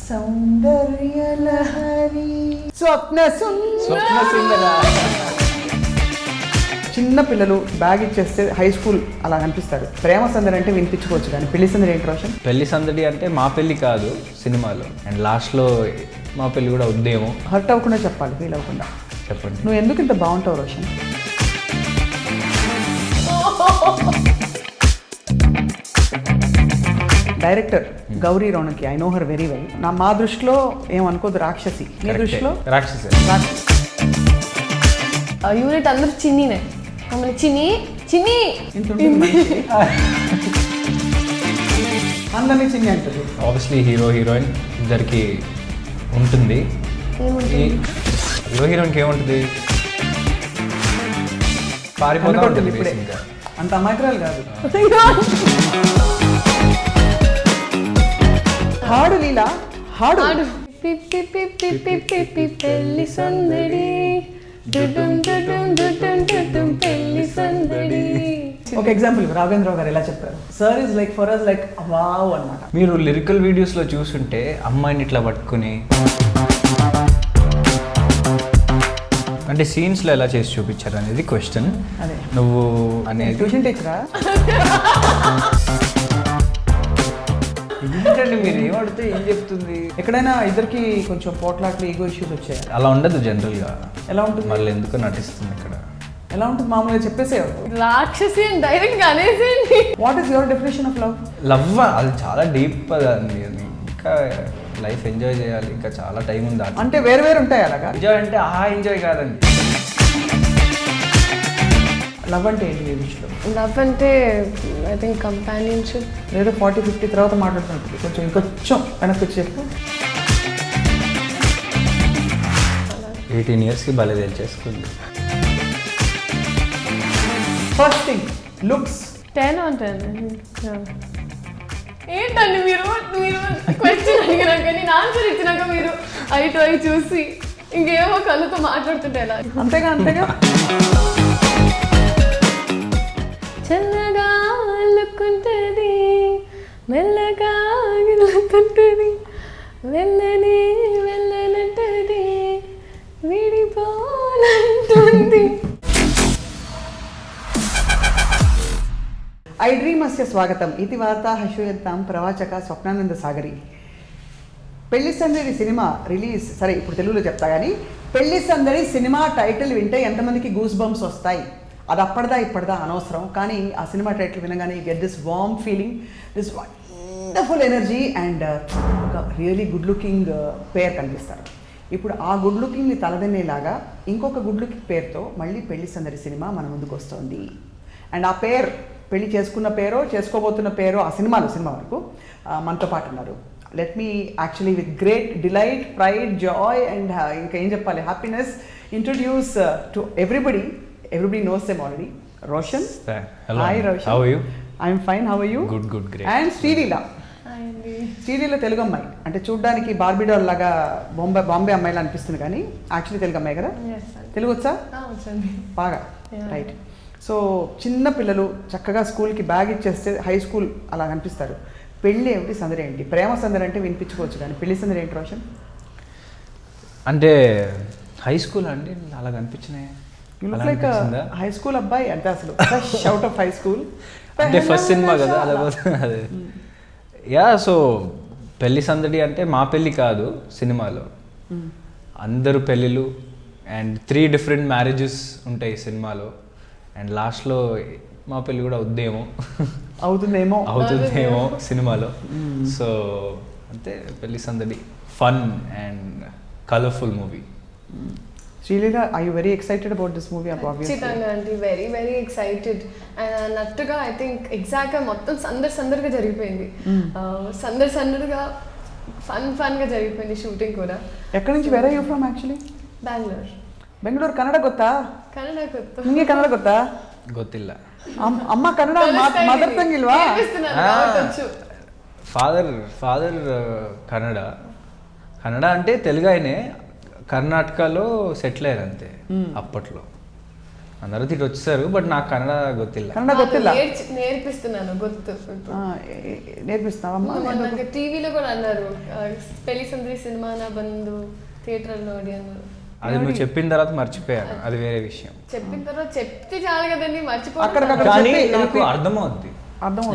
సౌందర్యలహరి స్వప్న సుందర. చిన్న పిల్లలు బ్యాగ్ ఇచ్చేస్తే హై స్కూల్ అలా కనిపిస్తారు. ప్రేమ సందడి అంటే వినిపించుకోవచ్చు, కానీ పెళ్లి సందడి ఏంటి రోషన్? పెళ్లి సందడి అంటే మా పెళ్లి కాదు సినిమాలో, అండ్ లాస్ట్లో మా పెళ్లి కూడా వద్దేమో. హర్ట్ అవ్వకుండా చెప్పాలి, ఫీల్ అవ్వకుండా చెప్పండి. నువ్వు ఎందుకు ఇంత బాగుంటావు Roshan? Director Gowri Ronanki, I know her very well. మా దృష్టిలో ఏమనుకోదు, రాక్షసి. మీ దృష్టిలో రాక్షసి. యూనిట్ అందరూ చిన్నీనే, మమ్మల్ని చిన్ని చిన్ని అందరినీ చిన్ని అంటుంది. ఆబ్వియస్లీ హీరో హీరోయిన్ ఇద్దరికి ఉంటుంది. హీరో హీరోయిన్కి ఏముంటుంది? పారిపోతా ఉంటుంది ఇప్పుడే. అంత అమాయకురాలు కాదు. హాడు లీలా, హాడు. పిప్పి పిప్పి పిప్పి పెళ్లి సందడి పెళ్లి సందడి. ఒక ఎగ్జాంపుల్ రాఘవేంద్రరావు గారు ఎలా చెప్తారు? Sir is like for us like wow అన్నమాట. మీరు లిరికల్ వీడియోస్లో చూస్తుంటే అమ్మాయిని ఇట్లా పట్టుకుని అంటే సీన్స్లో ఎలా చేసి చూపించారు అనేది క్వశ్చన్. అదే నువ్వు అనేది ట్యూషన్ టీచరా? ఎందుకంటే మీరు ఏమడితే ఏం చెప్తుంది? ఎక్కడైనా ఇద్దరికి కొంచెం పోట్లాట్లు, ఈగో ఇష్యూస్ వచ్చాయి. అలా ఉండదు జనరల్గా. ఎలా ఉంటుంది? మళ్ళీ ఎందుకు నటిస్తుంది ఇక్కడ? ఎలా ఉంటుంది? మామూలుగా చెప్పేసేవారు రాక్షసి అని డైరెక్ట్ గా అనేసేయండి. What is your definition of love? Love అది చాలా డీప్ అండి. అది ఇంకా లైఫ్ ఎంజాయ్ చేయాలి, ఇంకా చాలా టైం ఉంది. అంటే వేరు వేరు ఉంటాయి అలాగా. ఎంజాయ్ అంటే ఎంజాయ్ కాదండి. లవ్ అంటే ఏంటి మీ విషయంలో? లవ్ అంటే ఐ థింక్ కంపానియన్షిప్. లేదా 40-50 తర్వాత మాట్లాడుతున్నట్టు కొంచెం ఇంకొంచెం వెనక్కి వచ్చి చెప్పు. 18 yearsకి భలే తెలిచేసుకుంది. First thing looks. 10 on 10. ఏంటండి మీరు క్వశ్చన్ అడిగినాక నేను ఆన్సర్ ఇచ్చినాక మీరు ఐటు అయి చూసి ఇంకేమో కళ్ళతో మాట్లాడుతుంటే ఎలా? అంతేగా అంతేగా. చల్లగా అల్లుకుంటుంది, మెల్లగా గిల్లుతుంటుంది, వెళ్ళని వెళ్ళనంటది, విడిపోనంటుంది. ఐ డ్రీమ్ అస్య స్వాగతం. ఇది వార్తా హర్షయత్తాం ప్రవాచక స్వప్నానంద సాగరి. పెళ్లి సందడి సినిమా రిలీజ్, సరే ఇప్పుడు తెలుగులో చెప్తా కానీ, పెళ్లి సందడి సినిమా టైటిల్ వింటే ఎంతమందికి గూస్ బంప్స్ వస్తాయి? అది అప్పటిదా ఇప్పటిదా అనవసరం, కానీ ఆ సినిమా టైటిల్ వినగానే you get this warm feeling, this wonderful energy and ఒక రియలీ గుడ్ లుకింగ్ పేర్ కనిపిస్తారు. ఇప్పుడు ఆ గుడ్ లుకింగ్ని తలదన్నేలాగా ఇంకొక గుడ్ లుకింగ్ పేరుతో మళ్ళీ పెళ్లి సందడి సినిమా మన ముందుకు వస్తుంది. అండ్ ఆ పేరు, పెళ్లి చేసుకున్న పేరో చేసుకోబోతున్న పేరో ఆ సినిమా వరకు మనతో పాటు ఉన్నారు. Let me actually with great delight, pride, Joy and ఇంకా ఏం చెప్పాలి, happiness introduce to everybody knows them already. Roshan. Hello. Hi Roshan. How are you? I'm fine. How are you? Good, great. And Srileela. Sreeleela Telugu అమ్మాయి. అంటే చూడ్డానికి Barbie doll లాగా బాంబే అమ్మాయిలా అనిపిస్తుంది, కానీ యాక్చువల్లీ తెలుగు అమ్మాయి కదా? తెలుగు వచ్చా? బాగా. రైట్. సో చిన్న పిల్లలు చక్కగా స్కూల్కి బ్యాగ్ ఇచ్చేస్తే హై స్కూల్ అలా కనిపిస్తారు. పెళ్ళి ఏమిటి, సందడి ఏంటి? ప్రేమ సందడి అంటే వినిపించుకోవచ్చు, కానీ పెళ్లి సందడి ఏంటి రోషన్? అంటే హై స్కూల్ అండి అలా కనిపించినాయి. లైక్ హై స్కూల్ అబ్బాయి అంటే అసలు fresh out of high school. అంటే ఫస్ట్ సినిమా కదా అలా అదే. యా, సో పెళ్లి సందడి అంటే మా పెళ్ళి కాదు సినిమాలో, అందరు పెళ్ళిళ్ళు అండ్ 3 different మ్యారేజెస్ ఉంటాయి సినిమాలో, అండ్ లాస్ట్లో మా పెళ్ళి కూడా అవుతుందేమో సినిమాలో. సో అంతే, పెళ్లి సందడి fun and colourful movie. Srileela, are you very excited about this movie? ఖచ్చితంగా అండి, వెరీ వెరీ ఎక్సైటెడ్. అండ్ అన్నట్టుగా ఐ థింక్ ఎగ్జాక్ట్గా మొత్తం సందడిగా జరిగిపోయింది. సందడిగా ఫన్గా జరిగిపోయింది షూటింగ్ కూడా. ఎక్కడి నుంచి? Where are you from actually? Bengaluru. Kannada ಗೊತ್ತಾ? ಕನ್ನಡ ಗೊತ್ತು. ನಿಮಗೆ ಕನ್ನಡ ಗೊತ್ತಾ? ಗೊತ್ತಿಲ್ಲ. ಅಮ್ಮ ಕನ್ನಡ ಮದರ್ ಟಂಗ್ ಇಲ್ವಾ? ఫాదర్ కన్నడ అంటే తెలుగు ఆయనే, కర్ణాటకలో సెటిల్ అయ్యారు అంతే అప్పట్లో. అందరూ తిట్టి వచ్చేసారు బట్ నాకు కన్నడ ಗೊತ್ತಿಲ್ಲ. కన్నడ ಗೊತ್ತಿಲ್ಲ. నేర్పిస్తున్నాను ಗೊತ್ತು. నేర్పిస్తావమ్మా? నాకు టీవీలో కూడా అన్నారు పెళ్లి సందడి సినిమాన బందు థియేటర్ ನೋಡಿ అన్నారు. అది నువ్వు చెప్పిన తర్వాత మర్చిపోయాను, అది వేరే విషయం. చెప్పిన తర్వాత చెప్తే చాలు కదండి, అక్కడికక్కడ మర్చిపోతాను. కానీ చెప్పి నాకు అర్థమవుద్ది,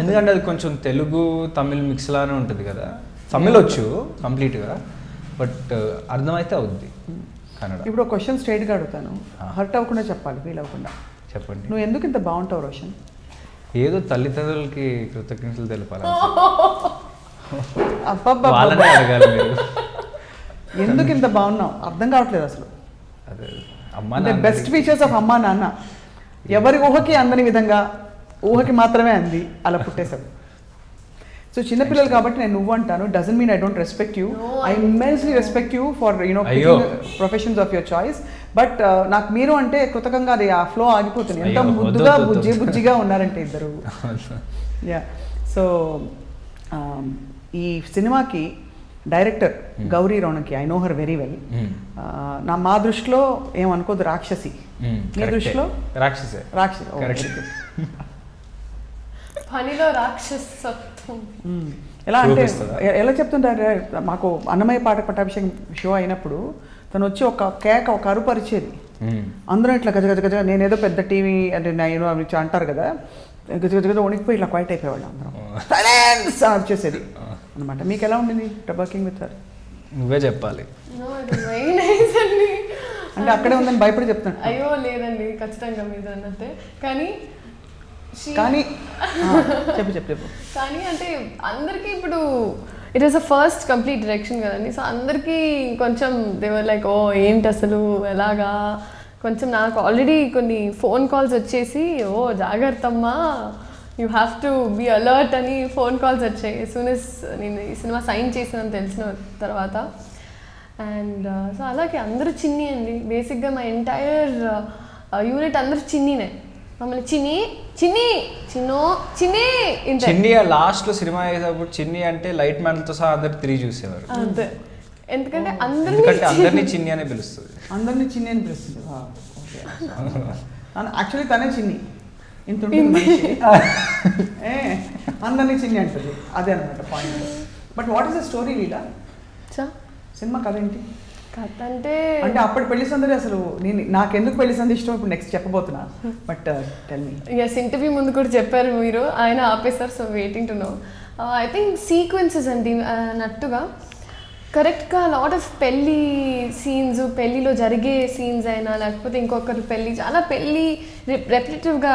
ఎందుకంటే అది కొంచెం తెలుగు తమిళ్ మిక్స్ లానే ఉంటుంది కదా. తమిళ్ వచ్చు కంప్లీట్గా, బట్ అర్థమైతే అవుద్ది కన్నడ. ఇప్పుడు క్వశ్చన్ స్ట్రైట్గా అడుగుతాను, హర్ట్ అవ్వకుండా చెప్పాలి, ఫీల్ అవ్వకుండా. చెప్పండి. నువ్వు ఎందుకు ఇంత బాగుంటావు రోషన్? ఏదో తల్లిదండ్రులకి కృతజ్ఞతలు తెలపాలి, అబ్బబ్బా, వాళ్ళనే అడగాలి మీరు. ఎందుకు ఇంత బాగున్నావు అర్థం కావట్లేదు అసలు. అదే అమ్మ అంటే బెస్ట్ ఫీచర్స్ ఆఫ్ అమ్మా నాన్న, ఎవరి ఊహకి అందని విధంగా ఊహకి మాత్రమే అంది, అలా పుట్టేశారు. సో చిన్నపిల్లలు కాబట్టి నేను నువ్వు అంటాను, doesn't mean I don't respect you. I immensely respect you for professions of your choice. But నాకు మీరు అంటే కృతకంగా అది ఆ ఫ్లో ఆగిపోతుంది. ఎంత ముద్దుగా బుజ్జిగా ఉన్నారంటే ఇద్దరు. యా. సో ఈ సినిమాకి director Gowri Ronanki, I know her very well. మా దృష్టిలో ఏమనుకోదు, రాక్షసి. నీ దృష్టిలో రాక్షసే. రాక్షసి. పనిలో రాక్షసత్వం ఎలా అంటే ఎలా చెప్తుంటారు, మాకు అన్నమయ్య పాట పట్టాభిషేకం షో అయినప్పుడు తను వచ్చి ఒక అరుపు అరిచేది. అందరం ఇట్లా గజ గజ గజ, నేనేదో పెద్ద టీవీ అంటే నేను అవి అంటారు కదా, గజ గజ గజ వణికిపోయి ఇట్లా క్వైట్ అయిపోయేవాళ్ళు అందరం, సైలెన్స్ వచ్చేసేది అనమాట. మీకు ఎలా ఉండింది వర్కింగ్ విత్ హర్? నువ్వే చెప్పాలి. వెరీ నైస్ అండి. అంటే అక్కడే ఉందని భయపడి చెప్తాను. అయ్యో లేదండి, ఖచ్చితంగా మీద అన్నట్టే. కానీ చెప్పు. కానీ అంటే అందరికీ ఇప్పుడు it is a first complete direction కదండి. సో అందరికీ కొంచెం దేవర్ లైక్, ఓ ఏంటి అసలు ఎలాగా, కొంచెం నాకు ఆల్రెడీ కొన్ని ఫోన్ కాల్స్ వచ్చేసి, ఓ జాగ్రత్తమ్మా, you have to be alert అని ఫోన్ కాల్స్ వచ్చాయి సూన్ ఎస్ నేను ఈ సినిమా సైన్ చేసినని తెలిసిన తర్వాత. అండ్ సో అలాగే అందరూ చిన్ని అండి. బేసిక్గా మా ఎంటైర్ యూనిట్ అందరూ చిన్నీనే. మమ్మల్ని చిన్ని లాస్ట్ లో సినిమా వేసేటప్పుడు చిన్ని అంటే లైట్ మ్యాన్ తో సహా అందరు తిరిగి చూసేవారు. అంతే, ఎందుకంటే అందరినీ చిన్ని అనే పిలుస్తుంది. అందరినీ చిన్ని అని పిలుస్తుంది. యాక్చువల్లీ తనే చిన్ని, ఇంత ఉంటుంది మనిషి, అందరినీ చిన్ని అంటుంది. అదే అనమాట point. But what is the story Leela? Cinema కథ ఏంటి? కథ అంటే అప్పటి పెళ్లి సందడి అసలు నాకెందుకు పెళ్లి సందడి ఇష్టం ఇప్పుడు నెక్స్ట్ చెప్పబోతున్నా. But tell me. Yes, interview ముందు కూడా చెప్పారు మీరు, ఆయన ఆపేశారు. So waiting to know. I think sequences అండి అన్నట్టుగా కరెక్ట్గా లాట్ ఆఫ్ పెళ్ళి సీన్స్, పెళ్ళిలో జరిగే సీన్స్ అయినా లేకపోతే ఇంకొకరు పెళ్ళి, చాలా పెళ్ళి రెపిటేటివ్గా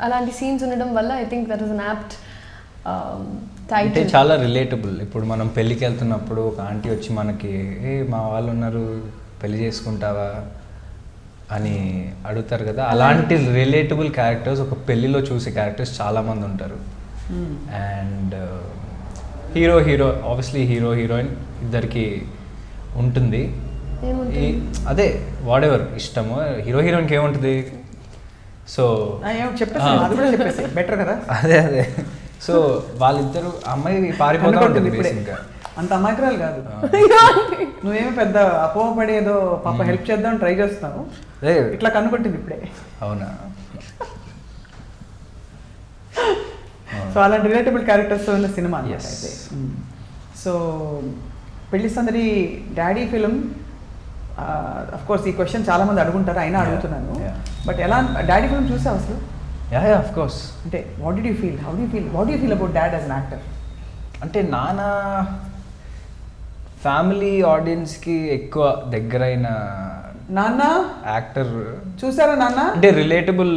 అలాంటి సీన్స్ ఉండడం వల్ల I think that is an apt అంటే చాలా రిలేటబుల్. ఇప్పుడు మనం పెళ్ళికి వెళ్తున్నప్పుడు ఒక ఆంటీ వచ్చి మనకి, మా వాళ్ళు ఉన్నారు పెళ్లి చేసుకుంటావా అని అడుగుతారు కదా, అలాంటి రిలేటబుల్ క్యారెక్టర్స్ ఒక పెళ్ళిలో చూసే క్యారెక్టర్స్ చాలామంది ఉంటారు. అండ్ హీరో ఆబ్వియస్లీ హీరోయిన్ ఇద్దరికి ఉంటుంది. అదే వాట్ ఎవర్ ఇష్టము హీరోయిన్కి ఏముంటుంది. సో చెప్పేసి బెటర్ కదా. అదే సో వాళ్ళిద్దరు, అమ్మాయి పారిపోతూ ఉంటుంది బేసిక్గా. అంత అమాయకురాలు కాదు, నువ్వేమో పెద్ద అపోహపడి ఏదో పాప హెల్ప్ చేద్దాం ట్రై చేస్తున్నావు, ఇట్లా కనుగొట్టింది ఇప్పుడే. అవునా? సో అలాంటి రిలేటబుల్ క్యారెక్టర్స్ ఉన్న సినిమా అయితే. సో పెళ్లి సందడి డాడీ ఫిలిం, అఫ్ కోర్స్ ఈ క్వశ్చన్ చాలా మంది అడుగుంటారు, అయినా అడుగుతున్నాను. బట్ ఎలా డాడీ ఫిలిం చూసావు అసలు? Yeah of course. అంటే what do you feel, how do you feel about dad as an actor? అంటే నాన్న ఫ్యామిలీ ఆడియన్స్కి ఎక్కువ దగ్గరైన నాన్న యాక్టర్. చూసారా నాన్న? అంటే రిలేటబుల్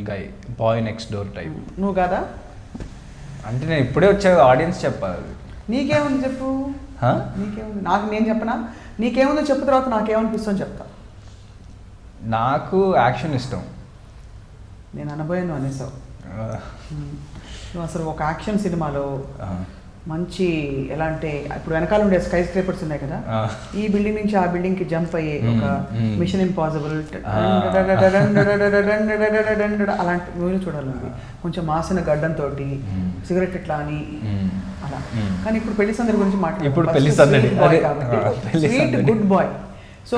గై, బాయ్ నెక్స్ట్ డోర్ టైప్. నువ్వు కాదా? అంటే నేను ఇప్పుడే వచ్చే ఆడియన్స్ చెప్పాలి. నీకేముంది చెప్పు. నీకేముంది? నాకు నేను చెప్పనా? నీకేముందో చెప్పు, తర్వాత నాకేమనిపిస్తుందో చెప్తా. నాకు యాక్షన్ ఇష్టం. నేను అనబోయాను అనేసావు. నువ్వు అసలు ఒక యాక్షన్ సినిమాలో మంచి ఎలా అంటే, ఇప్పుడు వెనకాల ఉండే స్కై స్క్రేపర్స్ ఉన్నాయి కదా, ఈ బిల్డింగ్ నుంచి ఆ బిల్డింగ్ కి జంప్ అయ్యే ఒక మిషన్ ఇంపాసిబుల్ అలాంటి మూవీలు చూడాలండి. కొంచెం మాసిన గడ్డంతో సిగరెట్ ఇట్లా అని అలా. కానీ ఇప్పుడు పెళ్లి సందడి గురించి మాట్లాడాలి. Sweet good bye. సో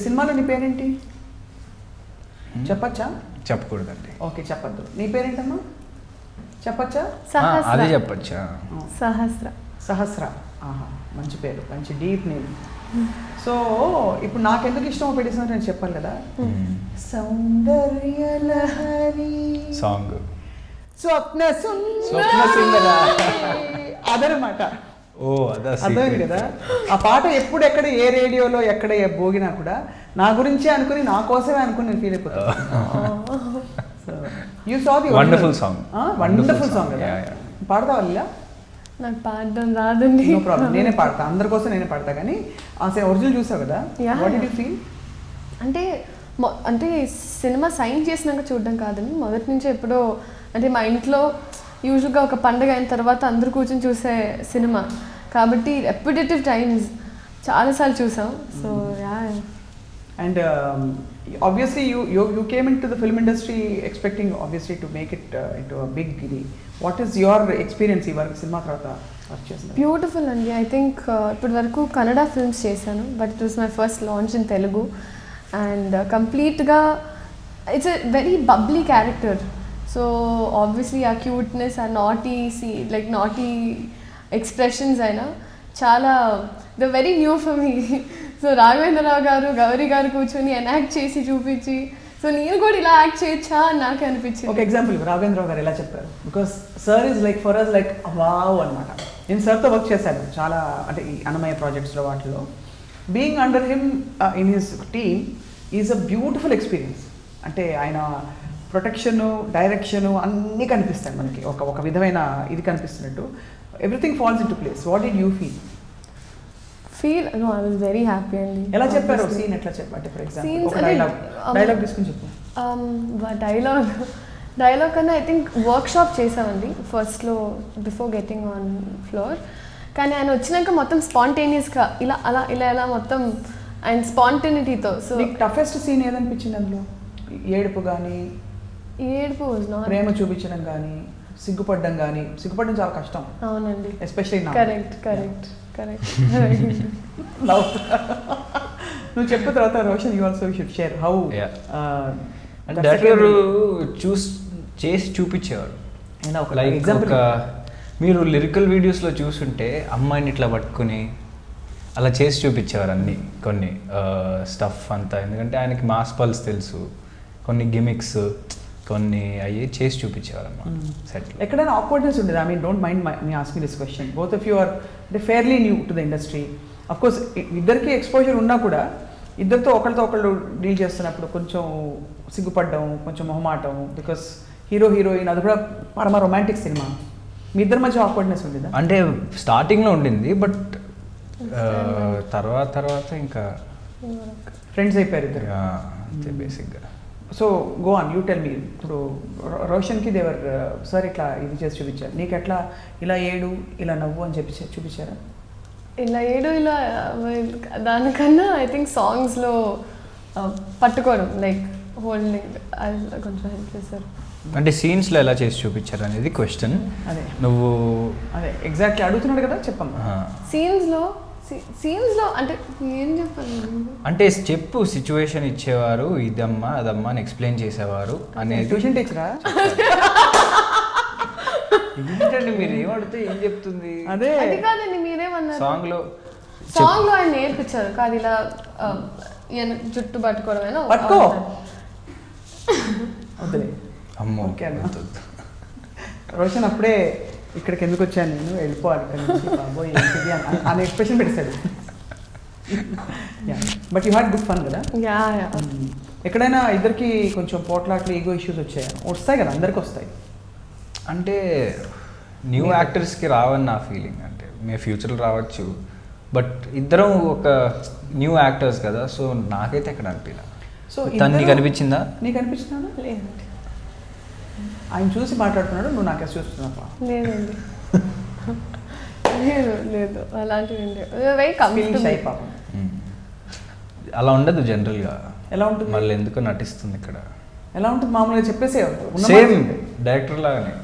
సినిమాలో నీ పేరేంటి చెప్పచ్చా? చెప్పకూడదండి. ఓకే, చెప్పద్దు. నీ పేరేంటమ్మా? చెప్పచ్చా? అది చెప్పచ్చా? సహస్ర. సహస్ర. ఆహా, మంచి పేరు, మంచి డీప్ నేమ్. సో ఇప్పుడు నాకెందుకు ఇష్టమో పెట్టేసినా నేను చెప్పాలి కదా. సౌందర్యలహరి సాంగ్ స్వప్న స్వప్న సుందర. అదనమాట. ఓ అదా అర్థమైంది కదా. ఆ పాట ఎప్పుడు ఎక్కడ ఏ రేడియోలో ఎక్కడ భోగినా కూడా నా గురించే అనుకుని, నా కోసమే అనుకుని నేను ఫీల్ అయిపోతాను. You saw the wonderful song. Wonderful song కదా. పాడతావా? నాకు పాడడం రాదండి. నో ప్రాబ్లం, నేనే పాడతా, అందరి కోసం నేనే పాడతా. కానీ ఒరిజినల్ చూసావు కదా, వాట్ డిడ్ యు ఫీల్? అంటే సినిమా సైన్ చేసినాక చూడడం కాదండి, మొదటి నుంచి ఎప్పుడో అంటే మా ఇంట్లో యూజువల్గా ఒక పండుగ అయిన తర్వాత అందరూ కూర్చొని చూసే సినిమా కాబట్టి రెపిటేటివ్ టైమ్స్ చాలాసార్లు చూసాం. So yeah. And obviously you came into the film industry expecting obviously to make it into a big ఇది. What is your experience ఈ వరకు సినిమా తర్వాత వర్క్ చేసినారు? బ్యూటిఫుల్ అండి. ఐ థింక్ ఇప్పటి వరకు కన్నడ ఫిల్మ్స్ చేశాను, but it was my first launch in Telugu. And కంప్లీట్గా it's a very bubbly character. So obviously ఆ క్యూట్నెస్, ఆ నాటీ నాటీ ఎక్స్ప్రెషన్స్ అయినా చాలా the very new for me. So Raghavendra Rao garu, Gowri గారు కూర్చొని ఎనాక్ట్ చేసి చూపించి, సో నేను కూడా ఇలా యాక్ట్ చేయొచ్చా అని నాకు అనిపించింది. ఒక ఎగ్జాంపుల్ రాఘవేంద్రరావు గారు ఎలా చెప్పారు? Because sir is like for us like wow అనమాట. నేను సార్తో వర్క్ చేశాను చాలా, అంటే ఈ అన్నమయ్య ప్రాజెక్ట్స్లో వాటిలో. Being under him in his team is a beautiful experience. అంటే ఆయన ప్రొటెక్షను, డైరెక్షను అన్నీ కనిపిస్తాయి మనకి, ఒక విధమైన ఇది కనిపిస్తున్నట్టు. Everything falls into place. What did you feel? No, I was very happy అండి. ఎలా చెప్పారు సీన్? ఎట్లా చెప్పండి? ఫర్ ఎగ్జాంపుల్ ఒక డైలాగ్ తీసుకుని చెప్పు. డైలాగ్ కన్నా ఐ థింక్ వర్క్షాప్ చేసామండి ఫస్ట్లో బిఫోర్ గెటింగ్ ఆన్ ఫ్లోర్. కానీ ఆయన వచ్చినాక మొత్తం స్పాంటేనియస్గా ఇలా మొత్తం ఆయన స్పాంటేనిటీతో. సో టఫెస్ట్ సీన్ ఏదనిపించింది అందులో? ఏడుపు కానీ, ఏడుపు ప్రేమ చూపించడం కానీ, సిగ్గుపడడం కానీ? సిగ్గుపడడం చాలా కష్టం. అవునండి, ఎస్పెషల్లీ నా. కరెక్ట్. నువ్వు చెప్పిన తర్వాత Roshan, you also should share how director చేసి చూపించేవారు. మీరు లిరికల్ వీడియోస్లో చూసుంటే అమ్మాయిని ఇట్లా పట్టుకుని అలా చేసి చూపించేవారు అన్నీ, కొన్ని స్టఫ్ అంతా. ఎందుకంటే ఆయనకి మాస్ పల్స్ తెలుసు, కొన్ని గిమిక్స్ కొన్ని అయ్యి చేసి చూపించేవారు అన్నమాట సెట్లో. ఎక్కడైనా ఆక్వర్డ్నెస్ ఉండేది? I mean don't mind me asking this question. Both of you are అంటే fairly new to the industry. Of course ఇద్దరికి ఎక్స్పోజర్ ఉన్నా కూడా ఇద్దరితో ఒకళ్ళు డీల్ చేస్తున్నప్పుడు కొంచెం సిగ్గుపడ్డం, కొంచెం మొహమాటం. బికాస్ హీరోయిన్ అది కూడా పరమ రొమాంటిక్ సినిమా. మీ ఇద్దరి మధ్య ఆక్వర్డ్నెస్ ఉండేదా? అంటే స్టార్టింగ్లో ఉండింది, బట్ తర్వాత ఇంకా ఫ్రెండ్స్ అయిపోయారు ఇద్దరు అంతే బేసిక్గా. So go on, you tell మీ. ఇప్పుడు రోషన్కి దేవర్ సార్ ఇట్లా ఇది చేసి చూపించారు, నీకు ఎట్లా ఇలా ఏడు ఇలా నవ్వు అని చెప్పి చూపించారా? ఇలా ఏడు ఇలా దానికన్నా ఐ థింక్ సాంగ్స్లో పట్టుకోవడం, లైక్ హోల్డింగ్, అది కొంచెం హెల్ప్ చేశారు. అంటే సీన్స్లో ఎలా చేసి చూపించారు అనేది క్వశ్చన్. అదే నువ్వు అదే ఎగ్జాక్ట్లీ అడుగుతున్నాడు కదా, చెప్పమ్మా. సీన్స్లో అంటే ఏం చెప్పాలి అంటే చెప్పు, సిచ్యువేషన్ ఇచ్చేవారు, ఇదమ్మా అదమ్మా అని ఎక్స్ప్లెయిన్ చేసేవారు అనేది. ట్యూషన్ టీచరా? ఏంటండి మీరు ఏమడితే ఏం చెప్తుంది? అదే అది కాదండి, మీరేమన్నారు? సాంగ్లో ఆయన నేర్పించారు కాదు, ఇలా జుట్టు పట్టుకోవడమేనా? పట్టుకో వద్దులే అమ్మో. ఓకే అన్న. రోషన్ అప్పుడే ఇక్కడికి ఎందుకు వచ్చాను నేను, వెళ్ళిపోవాలి ఇక్కడ నుంచి, బాబోయ్ ఏంటిది అని ఎక్స్ప్రెషన్ పెట్టేశాడు. But you had good fun కదా? ఎక్కడైనా ఇద్దరికి కొంచెం పోట్లాట్లు, ఈగో ఇష్యూస్ వచ్చాయా? వస్తాయి కదా, అందరికి వస్తాయి. అంటే న్యూ యాక్టర్స్కి రావని నా ఫీలింగ్. అంటే మీ ఫ్యూచర్లో రావచ్చు, బట్ ఇద్దరం ఒక న్యూ యాక్టర్స్ కదా, సో నాకైతే ఎక్కడ అనిపించలేదు. సో నీకు అనిపించిందా? నీకు అనిపించిందా? లేదండి, ఆయన చూసి మాట్లాడుతున్నాడు, నువ్వు నాకే చూస్తున్నావా? లేదండి, లేదు అలాంటివి వెరీ కంఫర్టబుల్. పాపం అలా ఉండదు జనరల్గా. ఎలా ఉంటుంది? మళ్ళీ ఎందుకో నటిస్తుంది ఇక్కడ. ఎలా ఉంటుంది? మామూలుగా చెప్పేసే సేమ్ డైరెక్టర్ లాగానే,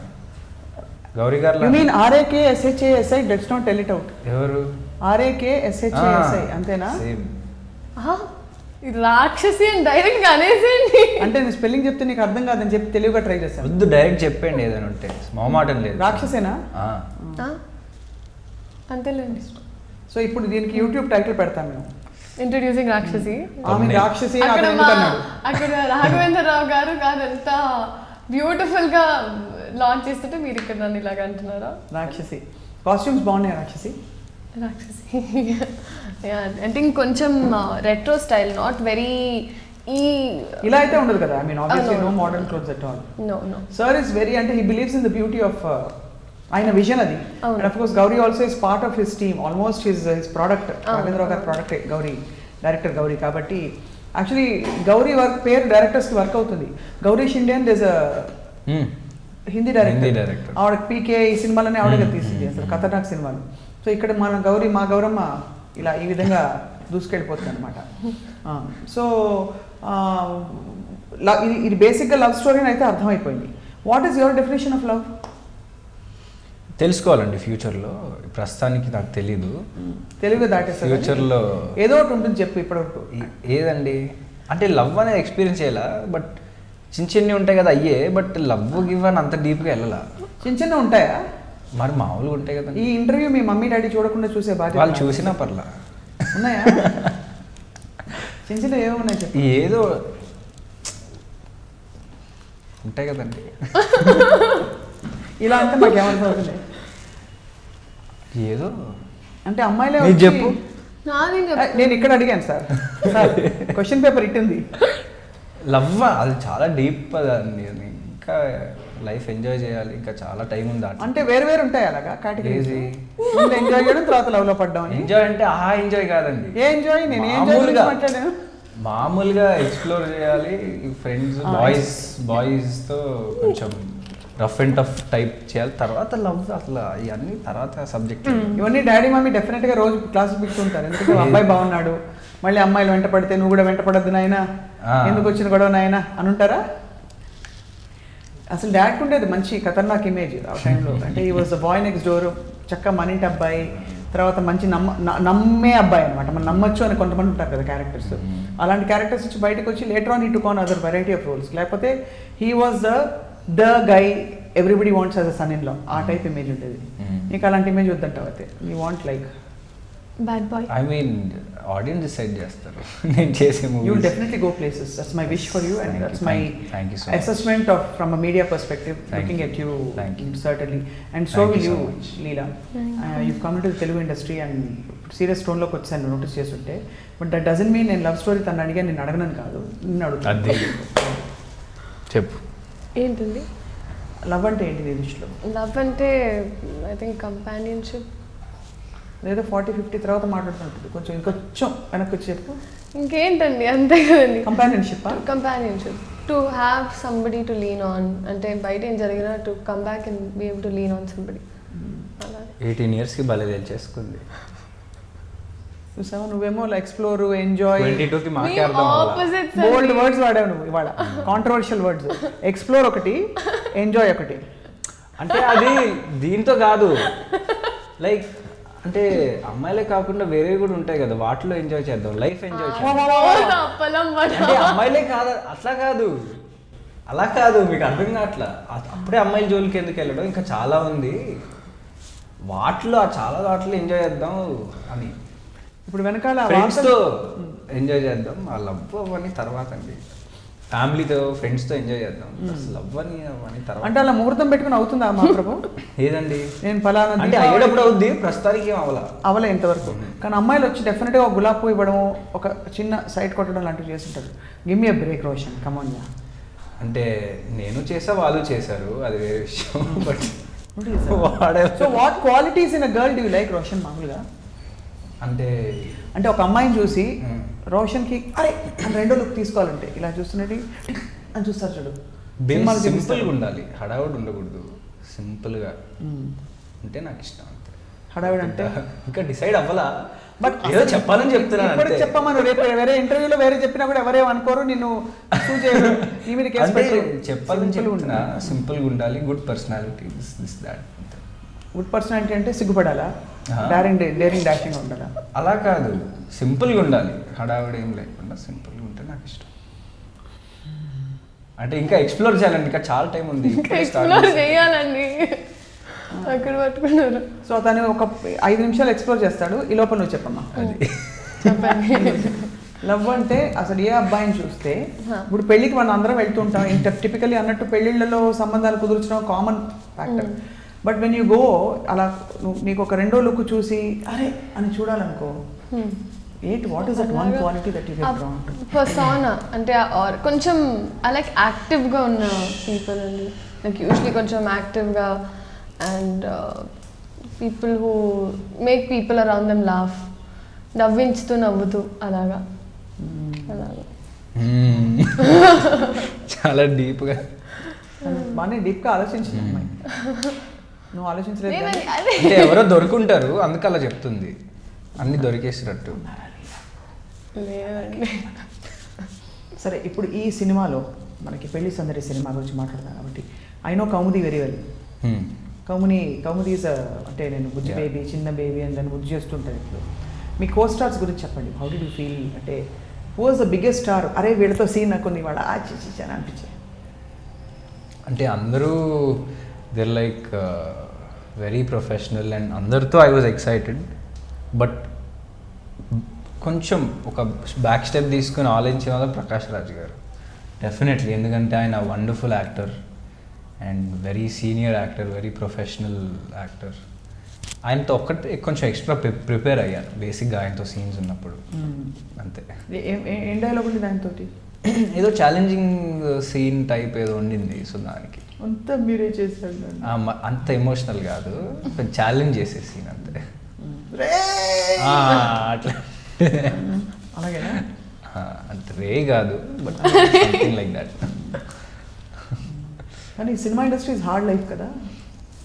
Gowri garu. You mean R A K S H A S I, let's not tell it out. ఎవరు? ఆర్ఏకే ఎస్హెచ్ఏఎస్ఐ అంతేనా? సేమ్. రాక్షసి అని డైరెక్ట్ గా అనేసేయండి. అంటే నేను స్పెల్లింగ్ చెప్తే నీకు అర్థం కాదని చెప్పి తెలివిగా ట్రై చేశాను. వద్దు, డైరెక్ట్ చెప్పండి ఏదైనా ఉంటే, మొహమాటం లేదు. రాక్షసేనా? ఆ. అంతేలేండి. సో ఇప్పుడు దీనికి యూట్యూబ్ టైటిల్ పెడతాను మేము, ఇంట్రడ్యూసింగ్ రాక్షసి. ఆమె రాక్షసి అక్కడ అతను ఎందుకన్నాడు? అక్కడ రాఘవేంద్రరావు గారు ఎంత బ్యూటిఫుల్ గా లాంచ్ చేస్తుంటే మీరు ఇక్కడ నన్ను ఇలాగ అంటున్నారా? రాక్షసి కాస్ట్యూమ్స్ బాగున్నాయి. రాక్షసి అంటే ఇంకొంచెం రెట్రో స్టైల్, నాట్ వెరీ ఈ ఇలా అయితే ఉండదు కదా. I mean obviously no modern clothes at all. No sir is very, అంటే he believes in the beauty of ఆయన విజన్ అది. And of course Gowri also is part of his team, almost his product, Raghavendra Rao గారి ప్రోడక్టే గౌరీ, డైరెక్టర్ గౌరీ. కాబట్టి actually Gauri work పేరు డైరెక్టర్స్కి work అవుతుంది. Gauri Shinde and this Hindi director, ఆవిడ పీకే ఈ సినిమాలనే ఆవిడగా తీసింది అసలు ఖతర్నాక్ సినిమాలు. సో ఇక్కడ మన గౌరీ, మా గౌరమ్మ ఇలా ఈ విధంగా దూసుకెళ్ళిపోతుంది అనమాట. సో ఇది బేసిక్గా లవ్ స్టోరీ అయితే అర్థమైపోయింది. What is your definition of love? తెలుసుకోవాలండి ఫ్యూచర్లో, ప్రస్తుతానికి నాకు తెలీదు. తెలుగు దాటేస్తారు, ఫ్యూచర్లో ఏదో ఒకటి ఉంటుంది చెప్పు ఇప్పటివరకు. ఏదండి అంటే లవ్ అనేది ఎక్స్పీరియన్స్ చేయాలా, బట్ చిన్న ఉంటాయి కదా అయ్యే, బట్ లవ్ గివ్ అని అంత డీప్గా వెళ్ళాలా. చిన్న ఉంటాయా? మరి మామూలుగా ఉంటాయి కదా. ఈ ఇంటర్వ్యూ మీ మమ్మీ డాడీ చూడకుండా చూసే బాధ్యత వాళ్ళు చూసినా పర్లా. ఉన్నాయా? చిన్న ఏమున్నాయి చెప్పు. ఏదో ఉంటాయి కదండి. ఇలా అంటే మాకు ఏమనుకోతుంది. ఏదో అంటే అమ్మాయిలే చెప్పు. నేను ఇక్కడ అడిగాను సార్, క్వశ్చన్ పేపర్ ఇట్టింది. లవ్ అది చాలా డీప్ అండి, ఇంకా లైఫ్ ఎంజాయ్ చేయాలి, ఇంకా చాలా టైం ఉంది. అంటే వేరు వేరు ఉంటాయి అలాగా కేటగిరీస్. ఎంజాయ్ చేయడం, తర్వాత లవ్ లో పడ్డాం. ఎంజాయ్ అంటే ఎంజాయ్ కాదండి. ఏ ఎంజాయ్? నేను ఎంజాయ్ మాట్లాడాను. మామూలుగా ఎక్స్ప్లోర్ చేయాలి, ఫ్రెండ్స్ బాయ్స్తో కొంచెం రఫ్ అండ్ టఫ్ టైప్ చేయాలి, తర్వాత లవ్. అసలు ఇవన్నీ తర్వాత సబ్జెక్ట్. ఇవన్నీ డాడీ మమ్మీ డెఫినెట్ గా రోజు క్లాస్ పిలుస్తుంటారు. ఎందుకంటే అబ్బాయి బాగున్నాడు, మళ్ళీ అమ్మాయిలు వెంట పడితే నువ్వు కూడా వెంట పడద్దు నాయనా, ఎందుకు వచ్చిన గొడవ నాయనా అని ఉంటారా? అసలు డాడ్కి ఉండేది మంచి ఖతర్నాక్ ఇమేజ్ ఆ టైంలో. అంటే ఈ was the boy next door, చక్కగా మనింటి అబ్బాయి, తర్వాత మంచి నమ్మే అబ్బాయి అనమాట. మనం నమ్మొచ్చు అని కొంతమంది ఉంటారు కదా క్యారెక్టర్స్. అలాంటి క్యారెక్టర్స్ నుంచి బయటకు వచ్చి later on he took on other variety of roles. లేకపోతే he was the guy everybody wants as a son in law, ఆ టైప్ ఇమేజ్ ఉండేది. నీకు అలాంటి ఇమేజ్ వద్దంటావు అయితే, you want like bad boy. I mean audience decide చేస్తారు నేను చేసే movies. You will definitely go places. That's my wish for you, and that's my assessment of from a media perspective. Looking at you, certainly, and so will you, Leela. You've come into the Telugu industry and serious tone loki vachanu notice chesunte, but that doesn't mean నేను love story తను అడిగా నేను అడగనని కాదు, నిన్ను అడుగుతాను. చెప్పు ఏంటండి love అంటే ఏంటి నీ దృష్టిలో? లవ్ అంటే ఐ థింక్ కంపానియన్షిప్. లేదా 40-50 తర్వాత మాట్లాడుతుంటుంది, కొంచెం ఇంకొంచెం వెనక్కి వచ్చి చెప్పు. ఇంకేంటండి అంతే కదండి. Companionship to have somebody to lean on, అంటే బయట ఏం జరిగినా to come back and be able to lean on somebody. అలా 18 yearsకి భలే తెలిచేసుకుంది. చూసావా, నువ్వేమో ఎక్స్ప్లోర్, ఎంజాయ్, 22కి మాకే అర్థం అవ్వాలి. బోల్డ్ వర్డ్స్ వాడావు నువ్వు ఇవాళ, కాంట్రవర్షియల్ వర్డ్స్. ఎక్స్ప్లోర్ ఒకటి, ఎంజాయ్ ఒకటి. అంటే అది దీంతో కాదు, లైక్ అంటే అమ్మాయిలే కాకుండా వేరే కూడా ఉంటాయి కదా, వాటిలో ఎంజాయ్ చేద్దాం, లైఫ్ ఎంజాయ్ చేద్దాం. అంటే అమ్మాయిలే కాదు, అట్లా కాదు, అలా కాదు, మీకు అర్థం కావట్లా. అప్పుడే అమ్మాయిల జోలికి ఎందుకు వెళ్ళడం, ఇంకా చాలా ఉంది వాటిలో, వాటిలో ఎంజాయ్ చేద్దాం అని. ఇప్పుడు వెనకాల ఫ్రెండ్స్తో ఎంజాయ్ చేద్దాం, ఆ లవ్ అవన్నీ తర్వాత అండి. ఫ్యామిలీతో ఫ్రెండ్స్తో ఎంజాయ్ చేద్దాం, లవ్ అని తర్వాత. అంటే అలా ముహూర్తం పెట్టుకుని అవుతుందా మహాప్రభు? ఏదండి నేను ఫలానా అంటే అయ్యేటప్పుడు అవుద్ది, ప్రస్తుతానికి ఏం అవలే ఇంతవరకు. కానీ అమ్మాయిలు వచ్చి డెఫినెట్గా ఒక గులాబ్ పువ్వు ఇవ్వడం, ఒక చిన్న సైడ్ కొట్టడం లాంటివి చేస్తుంటారు. Give me a break Roshan, come on. అంటే నేను చేసా, వాళ్ళు చేశారు, అది వేరే విషయం. But so what qualities in a girl do you like Roshan మామూలుగా? అంటే ఒక అమ్మాయిని చూసి రోషన్కి అరే అని రెండో లుక్ తీసుకోవాలంటే ఇలా చూస్తున్నట్టు అని చూస్తారు చూడు. సింపుల్గా ఉండాలి, హడావుడి ఉండకూడదు, సింపుల్గా అంటే నాకు ఇష్టం. అంతే. హడావుడి అంటే ఇంకా డిసైడ్ అవ్వాలా, బట్ ఏదో చెప్పాలని చెప్తున్నాను. ఇప్పుడు చెప్పమను, రేపు వేరే ఇంటర్వ్యూలో వేరే చెప్పినా కూడా ఎవరేం అనుకోరు, నిన్ను నీ మీద చెప్పాలని చెప్తున్నా. సింపుల్గా ఉండాలి, good personality, this that. Good personality అంటే సిగ్గుపడాలా, ఆహా. డేరింగ్ డాషింగ్ ఉండాలా? అలా కాదు, సింపుల్గా ఉండాలి, హడావిడి ఏం లేకుండా సింపుల్గా ఉంటే నాకు ఇష్టం. అంటే ఇంకా ఎక్స్ప్లోర్ చేయాలండి, ఇంకా చాలా టైం ఉంది. ఇప్పుడే start ఎక్స్ప్లోర్ చేశాను. చేయాలండి, అక్కడ పట్టుకున్నారు. సో తను ఒక 5 నిమిషాలు ఎక్స్ప్లోర్ చేస్తాడు, ఈ లోపల నువ్వు చెప్పమ్మా. అది చెప్పండి. లవ్ అంటే అసలు ఏ అబ్బాయిని చూస్తే ఇప్పుడు పెళ్ళికి మనం అందరం వెళ్తుంటాం, టిపికలీ అన్నట్టు పెళ్ళిళ్ళలో సంబంధాలు కుదుర్చడం common factor. But when you go అలా నీకు ఒక రెండో లుక్ చూసి అరే అని చూడాలనుకో, what is that one quality that you get drawn to? Persona అంటే or కొంచెం ఐ లైక్ యాక్టివ్గా ఉన్న పీపుల్ అండి. లైక్ యూజువలీ కొంచెం యాక్టివ్గా and people who make people around them laugh, నవ్వించుతూ నవ్వుతూ అలాగా. చాలా డీప్గా. బాగానే డీప్గా ఆలోచించింది అమ్మాయి. నువ్వు ఆలోచించలేదు కానీ. లేదండి, అదే అంటే ఎవరో దొరుకుంటారు, అందుకు అలా చెప్తుంది, అన్ని దొరికేసినట్టు. లేదండి. సరే ఇప్పుడు ఈ సినిమాలో మనకి పెళ్లి సందడి సినిమా గురించి మాట్లాడదాం కాబట్టి I know Kaumudi very well. Kaumudi is అంటే నేను బుజ్జి Yeah. బేబీ, చిన్న బేబీ అని దాన్ని బుజ్జి చేస్తుంటాను. ఇప్పుడు మీ కో స్టార్స్ గురించి చెప్పండి. How did you feel? అంటే who was the biggest star? అరే వీళ్ళతో సీన్ నాకు కొన్ని వాళ్ళ ఆచిచి అని అనిపించాయి. అంటే అందరూ there like very professional and అందరితో ఐ వాజ్ ఎక్సైటెడ్. బట్ కొంచెం ఒక బ్యాక్ స్టెప్ తీసుకుని ఆలోచించిన వాళ్ళు ప్రకాష్ రాజ్ గారు డెఫినెట్లీ. ఎందుకంటే ఆయన wonderful actor and very senior actor, very professional actor. ఆయనతో ఒక్కటే కొంచెం ఎక్స్ట్రా ప్రిపేర్ అయ్యాను బేసిక్గా ఆయనతో సీన్స్ ఉన్నప్పుడు, అంతే. ఏం డైలాగ్ ఉంది దానితో? ఏదో ఛాలెంజింగ్ సీన్ టైప్ ఏదో ఉండింది, సో దానికి అంతా మీరే చేశారు. అంత ఎమోషనల్ కాదు, ఛాలెంజ్ చేసే సీన్ అంతే. అట్లా అలాగేనా? అంత రే కాదు, బట్ సంథింగ్ లైక్ దట్. కానీ cinema industry is hard life కదా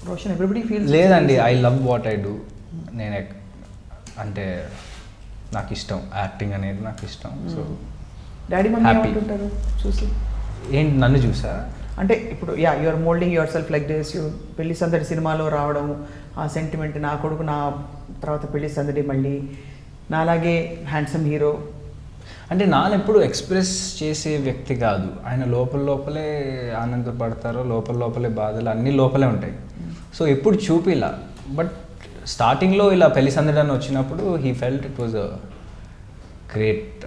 రోషన్, ఎవ్రీబడి ఫీల్స్. లేదండి, I love what I do. నేను అంటే నాకు ఇష్టం, యాక్టింగ్ అనేది నాకు ఇష్టం. So daddy mummy Happy. ఏమంటుంటారు చూసి? ఏంటి నన్ను చూసా? అంటే ఇప్పుడు you are moulding yourself like this. You Pelli Sandadi సినిమాలో రావడం, ఆ సెంటిమెంట్, నా కొడుకు నా తర్వాత పెళ్లి సందడి మళ్ళీ నాలాగే హ్యాండ్సమ్ హీరో. అంటే నాన్న ఎప్పుడు ఎక్స్ప్రెస్ చేసే వ్యక్తి కాదు. ఆయన లోపలే ఆనందపడతారో, లోపలే బాధలు అన్నీ లోపలే ఉంటాయి. సో ఎప్పుడు చూపిలా. బట్ స్టార్టింగ్లో ఇలా పెళ్లి సందడి అని వచ్చినప్పుడు he felt it was a great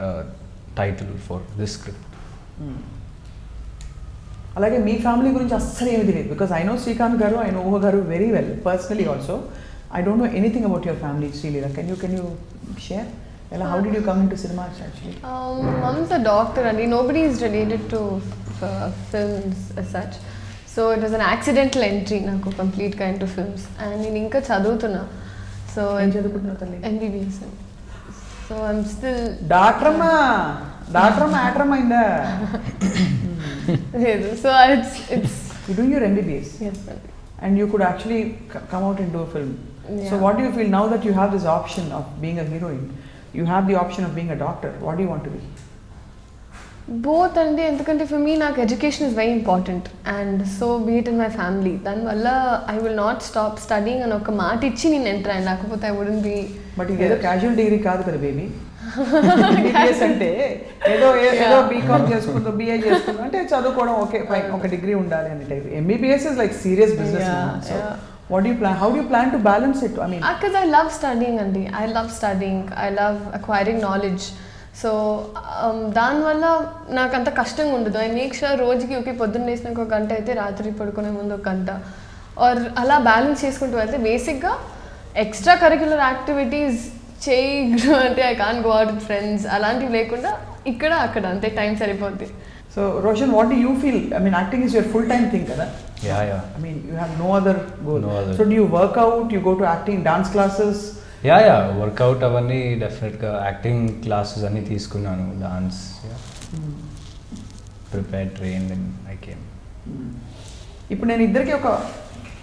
title for this script. అలాగే మీ ఫ్యామిలీ గురించి అస్సలు ఏమి తెలియదు. బికాస్ ఐ నో శ్రీకాంత్ గారు, ఐ నో ఊహ గారు very well personally also. I don't know anything about your family. Sreeleela, can you share? How did you come in to cinemas actually? Mom's a doctor and nobody is related to films as such. So it was an accidental entry నాకు కంప్లీట్గా into films. And నేను ఇంకా చదువుతున్నా. So ఏం చదువుకుంటున్నావు తల్లి? MBBS. So I'm still డాక్టరమ్మా అయిందా? లేదు. So it's You do your MBBS yes. and you could actually come out and do a film. So Yeah. what do you feel now that you have this option of being a heroine? You have the option of being a doctor. What do you want to be? Both అండి, ఎందుకంటే for me నాకు education is very important and so beat in my family. దానివల్ల I will not stop studying అని ఒక మాట ఇచ్చి నేను enter అయ్యాను, లేకపోతే ఐ వుడెంట్ బి. బట్ ఇది ఏదో క్యాజువల్ డిగ్రీ కాదు కదా బేబీ. MBBS అంటే ఏదో బీకామ్ చేసుకుంటూ BA చేసుకుంటూ అంటే చదువుకోవడం, ఓకే ఫైన్, ఒక డిగ్రీ ఉండాలి అనే type. MBBS is like serious business. What do you plan? How do you plan to balance it? I mean, because I love studying అండి. I love studying. I love acquiring knowledge. So దానివల్ల నాకు అంత కష్టంగా ఉండదు. I make sure రోజుకి okay పొద్దున్న లేసినాక 1 గంట అయితే, రాత్రి పడుకునే ముందు 1 గంట, ఆర్ అలా బ్యాలెన్స్ చేసుకుంటూ వెళ్తే బేసిక్గా ఎక్స్ట్రా కరిక్యులర్ యాక్టివిటీస్ చేయి అంటే I can go out with friends అలాంటివి లేకుండా ఇక్కడ అక్కడ అంతే టైం సరిపోద్ది. so Roshan, what do you feel? I mean, acting is your full-time thing, kada? Yeah. I mean, you have no other goal. No other. So do you work out? You go to acting dance classes? Yeah workout అవన్నీ డెఫినెట్గా, acting classes అన్నీ తీసుకున్నాను, dance, prepare train I came. ఇప్పుడు నేను ఇద్దరికి ఒక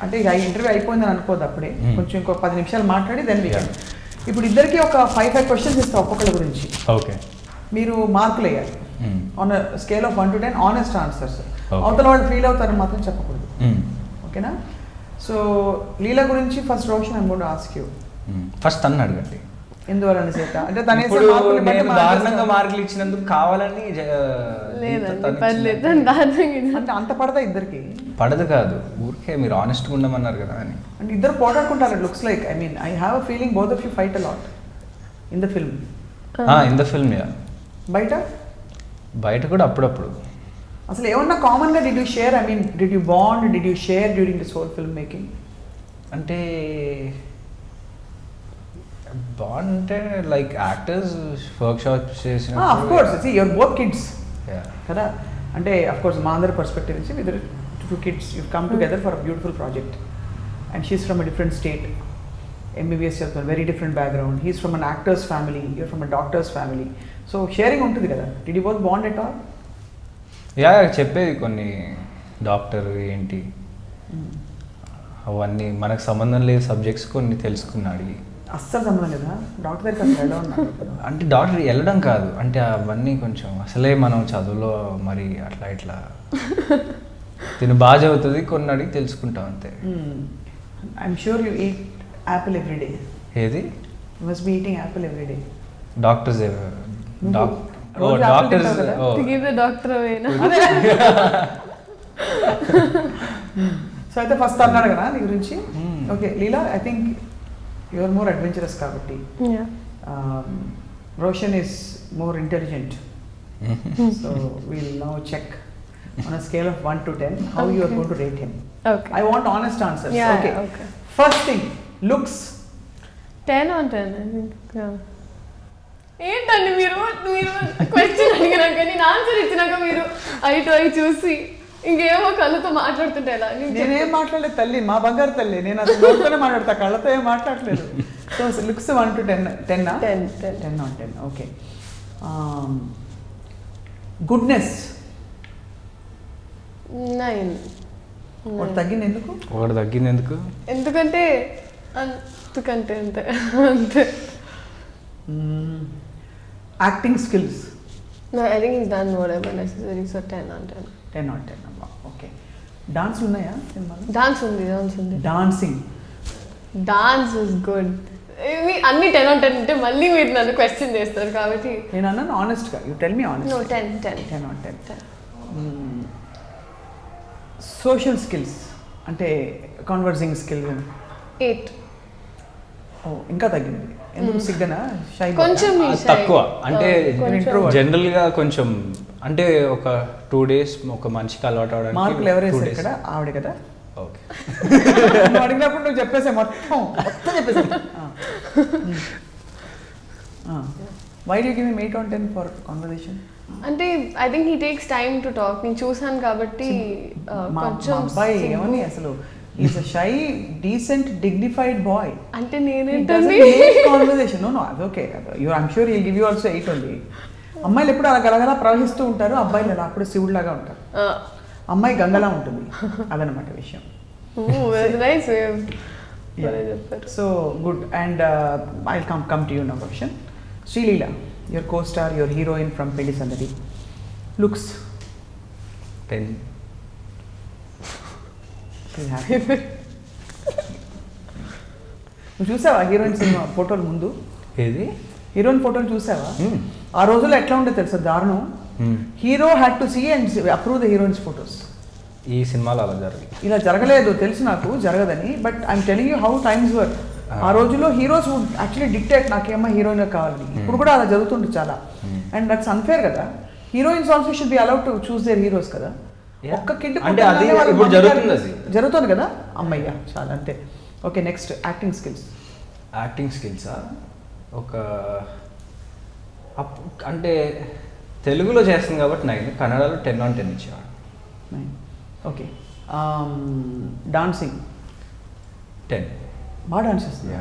అంటే interview అయిపోయిందని అనుకోదు అప్పుడే, కొంచెం ఇంకో 10 నిమిషాలు మాట్లాడి దెన్ వీకెండ్. ఇప్పుడు ఇద్దరికి ఒక 5 క్వశ్చన్స్ ఇస్తా ఒక్కొక్కరి గురించి. ఓకే. మీరు మార్కులు వేయాలి on scale of 1 to 10, honest answers. Okay. అవతల వాళ్ళు ఫీల్ అవుతారని మాత్రం చెప్పకూడదు, ఓకేనా? సో లీలా గురించి first Roshan I'm going to ask you. First తను అడగండి. ఎందువలన చేత అంటే తను వేసే ఇప్పుడు మార్కుల్ని బట్టి నేను మనం దారుణంగా చేస్తాం. మార్కులు ఇచ్చినందుకు కావాలని లేదండి పర్లేదు తను దారుణంగా అంటే అంత పడతా ఇద్దరికి పడదు కాదు, ఊరికే మీరు ఆనెస్ట్గా ఉండమన్నారు కదా అని. అంటే ఇద్దరు పోటాడుకుంటారు. It looks like I mean I have a feeling both of you fight a lot in the film. In the film yeah. బయట కూడా అప్పుడప్పుడు. అసలు ఏమన్నా కామన్గా did you share, I mean did you bond, did you share during this whole film making? అంటే bond అంటే like actors workshops చేసిన of course see your both kids కదా. అంటే అఫ్ కోర్స్ మా అందరి పర్స్పెక్టివ్ నుంచి with two kids you come together for a beautiful project and she's from a different state, MBBS చదువుతారు, very different background. He's from an actors family, you're from a doctors family. So sharing ఉంటుంది కదా. Did you both bond at all? Yeah చెప్పేది కొన్ని doctor ఏంటి అవన్నీ మనకు సంబంధం లేదు సబ్జెక్ట్స్ కొన్ని తెలుసుకున్నాడు. అస్సలు సంబంధం లేదా డాక్టర్ దగ్గరికి అసలు ఎలా ఉన్నారు? అంటే డాక్టర్ వెళ్ళడం కాదు, అంటే అవన్నీ కొంచెం అసలే మనం చదువులో మరి అట్లా ఇట్లా తిను బాగా చదువుతుంది, కొన్ని అడిగి తెలుసుకుంటాం అంతే. I'm sure you eat apple every day. ఏది? You must be eating apple every day. Doctors రోజు apple తింటావు కదా? డాక్టర్ అయినా సో అయితే ఫస్ట్ అన్నాడు కదా నీ గురించి. Okay Leela, I think you are more adventurous కాబట్టి. Roshan is more intelligent. So will now check on a scale of 1 to 10 how you are going to rate him. Okay I want honest answers. Yeah, okay okay. First thing looks. 10 on 10 I think. ఏంటండి మీరు question అడిగినాక నేను answer ఇచ్చినాక మీరు అయి చూసి ఇంకేమో కళ్ళతో మాట్లాడుతుంటే ఎలా? నేనేం మాట్లాడలేదు తల్లి, మా బంగారు తల్లి. నేను అసలు నోట్తోనే మాట్లాడతా, కళ్ళతో ఏం మాట్లాడలేదు. So looks 1 to 10. 10 on 10. Okay. Goodness 9. ఒకటి తగ్గింది ఎందుకు? ఒకటి తగ్గింది ఎందుకు? ఎందుకంటే అంతే అంతే. Acting skills. No, I think he's done whatever necessary, so 10 on 10. 10 on 10 అమ్మా. ఓకే. డాన్స్లు ఉన్నాయా సినిమాలో? డాన్స్ ఉంది. డాన్సింగ్. Dance is good. అన్ని 10 on 10 అంటే మళ్ళీ మీరు నన్ను క్వశ్చన్ చేస్తారు కాబట్టి నేను అన్నాను ఆనెస్ట్గా. You tell me honest. No, 10. 10 on 10. Social skills అంటే కన్వర్సింగ్ స్కిల్ 8. ఓ ఇంకా తగ్గింది ఎందుకు? సిగ్గనా? షై? కొంచెం తక్కువ అంటే introvert. జనరల్ గా కొంచెం అంటే ఒక 2 days ఒక మనిషికి అలవాటు అవడానికి మార్కులు ఎవరేసారు 2 days. ఇక్కడ? ఆవిడ కదా. ఓకే. నువ్వు అడిగినప్పుడు నువ్వు చెప్పేసా మొత్తం చెప్పేసా. Why do give him 8 on 10 for conversation? అంటే I think he takes time to talk. నేను చూసాను కాబట్టి కొంచెం అబ్బాయి ఏమని అసలు is a shy decent dignified boy. అంటే నేనేంటండి కాన్వర్సేషన్. నో అదొకే. I'm sure he'll give you also 8 only. అమ్మాయిలు ఎప్పుడు అలా గలగలా ప్రవహిస్తూ ఉంటారు, అబ్బాయిలు అలా అప్పుడు శివుడిలాగా ఉంటారు. అమ్మాయి గంగలా ఉంటుంది. అదనమాట విషయం. Very nice. So good. And I come to you now question. Sreeleela, your co star, your heroine from పెళ్లి సందడి. లుక్స్ 10. నువ్వు చూసావా హీరోయిన్ సినిమా ఫోటోలు ముందు? ఏది? హీరోయిన్ ఫోటోలు చూసావా? ఆ రోజుల్లో ఎట్లా ఉండే తెలుసా? దారుణం. Hero had to see and approve the heroines photos. ఈ సినిమాలో అలా జరిగింది. ఇలా జరగలేదు, తెలుసు నాకు జరగదని. But I'm telling you how times were. ఆ రోజుల్లో హీరోస్ వుడ్ యాక్చువల్లీ డిక్టేట్ నాకేమో హీరోయిన్ కావాలని. ఇప్పుడు కూడా అలా జరుగుతుంది చాలా. అండ్ దట్స్ అన్ఫేర్ కదా. Heroines also should be allowed to choose their heroes కదా. ఒక్క కిడ్ అంటే అది ఇప్పుడు జరుగుతుంది కదా. అమ్మయ్య చాలా అంతే. Okay next acting skills. Acting స్కిల్సా? ఒక అంటే తెలుగులో చేస్తుంది కాబట్టి 9, కన్నడలో 10 on 10 ఇచ్చేవాడు. ఓకే. డాన్సింగ్ 10. బాగా డాన్స్ చేస్తుంది.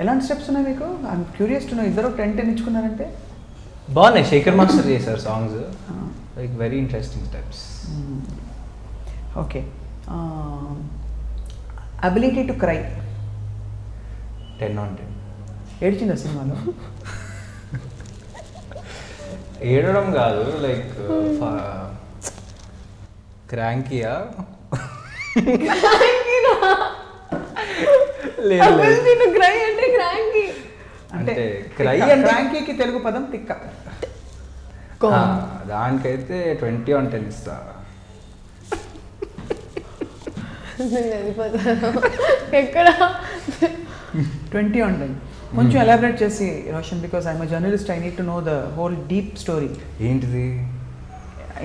ఎలాంటి స్టెప్స్ ఉన్నాయి మీకు? I'm curious to know. ఇద్దరు 10 ఇచ్చుకున్నారంటే బాగున్నాయి. శేఖర్ మాస్టర్ చేశారు songs, like very interesting steps. Okay. Ability to cry 10 on 10. ఏడ్చిందా సినిమాలో? ఏడవడం కాదు, లైక్ క్రాంకీయా లేదు లేదు క్రై అంటే క్రాంకీ. అంటే cry అంటే క్రాంకీకి తెలుగు పదం తిక్క. దానికైతే 20/10 ఇస్తా. ఎక్కడ 20/10 కొంచెం ఎలాబరేట్ చేసి Roshan, because I'm a journalist, I need to know the whole deep story. ఏంటిది?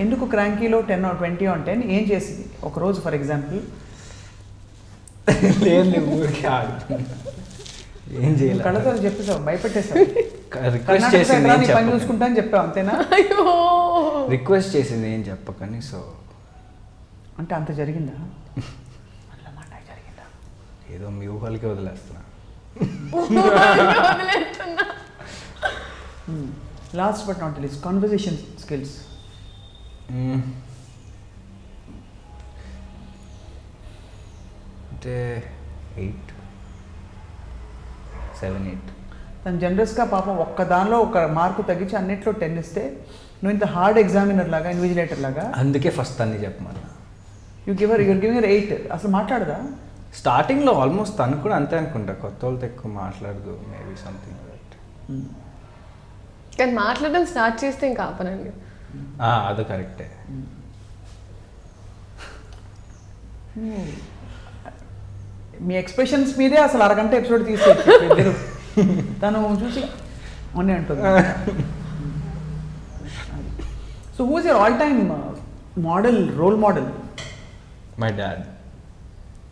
ఎందుకు క్రాంకీలో 10 or 20/10 ఏం చేసింది ఒక రోజు ఫర్ ఎగ్జాంపుల్? లేదు ఊరికి ఆడు ఏం చేయాలి? కళ్ళతో చెప్పేసావు, భయపెట్టేసావు. రిక్వెస్ట్ చేసింది ఏం పని చెప్పకని. చూసుకుంటా అని చెప్పావు అంతేనా? అయ్యో రిక్వెస్ట్ చేసింది ఏం చెప్పకని. సో అంటే అంత జరిగిందా? అట్లా మాట జరిగిందా? ఏదో మీ ఊహలకి వదిలేస్తున్నా. వదిలేస్తున్నా. Last but not least, conversation skills. అంటే 8, 7, 8. తను జనరస్గా పాపం ఒక్క దానిలో ఒక మార్కు తగ్గించి అన్నిట్లో 10 ఇస్తే, నువ్వు ఇంత హార్డ్ ఎగ్జామినర్ లాగా, ఇన్విజిలేటర్ లాగా అందుకే ఫస్ట్ అన్ని చెప్పమన్నా. Your giving 8. అసలు మాట్లాడదా? స్టార్టింగ్లో ఆల్మోస్ట్ తను కూడా అంతే అనుకుంటా, కొత్త వాళ్ళతో ఎక్కువ మాట్లాడదు, మేబీ సంథింగ్ దట్. కానీ మాట్లాడడం స్టార్ట్ చేస్తే ఇంకా ఆపనండి. అది కరెక్టే. మీ ఎక్స్ప్రెషన్స్ మీదే అసలు అరగంట ఎపిసోడ్ తీసేది. తను చూసి అని అంటుంది. So who is your all time model, role model? My dad.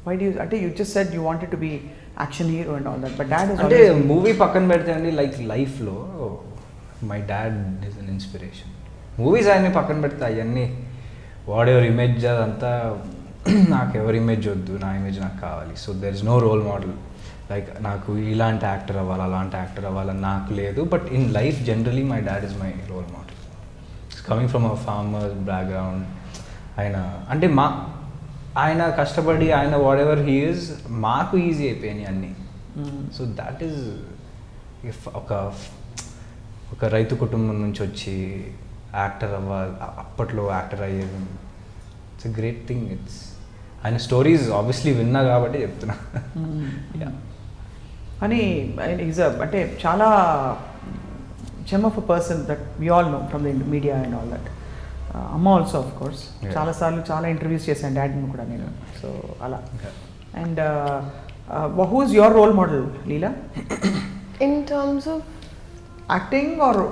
Why do you, అంటే you just said you wanted to be action hero and all that, but dad is అంటే మూవీ పక్కన పెడితే అండి, లైక్ లైఫ్లో my dad is an inspiration. Movies ఆయన్ని పక్కన పెడితే అవన్నీ వాట్ ఎవర్ ఇమేజ్ అదంతా నాకు ఎవరి ఇమేజ్ వద్దు, నా ఇమేజ్ నాకు కావాలి. So there is no role model like నాకు ఇలాంటి యాక్టర్ అవ్వాలి, అలాంటి యాక్టర్ అవ్వాలని నాకు లేదు. But in life generally my dad is my role model. Coming from a farmer background. అంటే ఆయన కష్టపడి ఆయన వాట్ ఎవర్ హీ ఈజ్, మాకు ఈజీ అయిపోయినాయి అన్నీ. సో దాట్ ఈజ్ ఒక రైతు కుటుంబం నుంచి వచ్చి యాక్టర్ అవ్వాలి, అప్పట్లో యాక్టర్ అయ్యేది. It's a great thing. ఆయన స్టోరీస్ ఆబ్వియస్లీ విన్నా కాబట్టి చెప్తున్నా. అని ఈజ్ అంటే చాలా gem of a person that we all know from the media and all that. అమ్మ ఆల్సో ఆఫ్ కోర్స్ చాలాసార్లు చాలా ఇంటర్వ్యూస్ చేశాను డాడీని కూడా నేను. సో అలా. And who is your role model Leela? In terms of acting or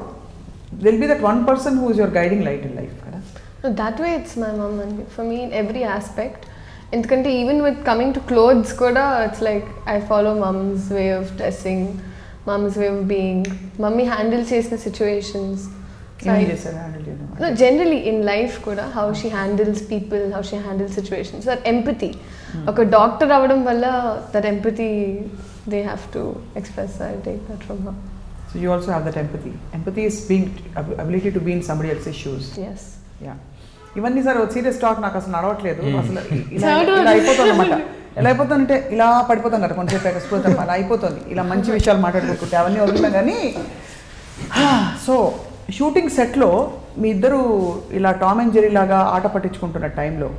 will be that one person who is your guiding light in life కదా? no, that way it's my mom and for me in every aspect. ఎందుకంటే even with coming to clothes కూడా it's like I follow mum's way of dressing, mum's way of being. Mummy handle చేసిన situations, generally in life కూడా how she handles people, how she handles situations, that empathy. ఒక doctor అవ్వడం వల్ల that empathy they have to express. I take that from her. So you also have that empathy. Empathy is being ability to be in somebody else's shoes. Yes. Yeah. ఇవన్నీ sir serious talk నాకు అసలు నడవట్లేదు. అసలు ఇలా అయిపోతుంది అనమాట. ఎలా అయిపోతుందంటే ఇలా పడిపోతాం కదా కొంచెంసేపు ఎక్స్పోతాం, అలా అయిపోతుంది. ఇలా మంచి విషయాలు మాట్లాడుకుంటుంటే అవన్నీ వదిలినా కానీ. సో షూటింగ్ సెట్లో మీ ఇద్దరు ఇలా టామ్ అండ్ జెర్రీ లాగా ఆట పట్టించుకుంటున్న టైంలో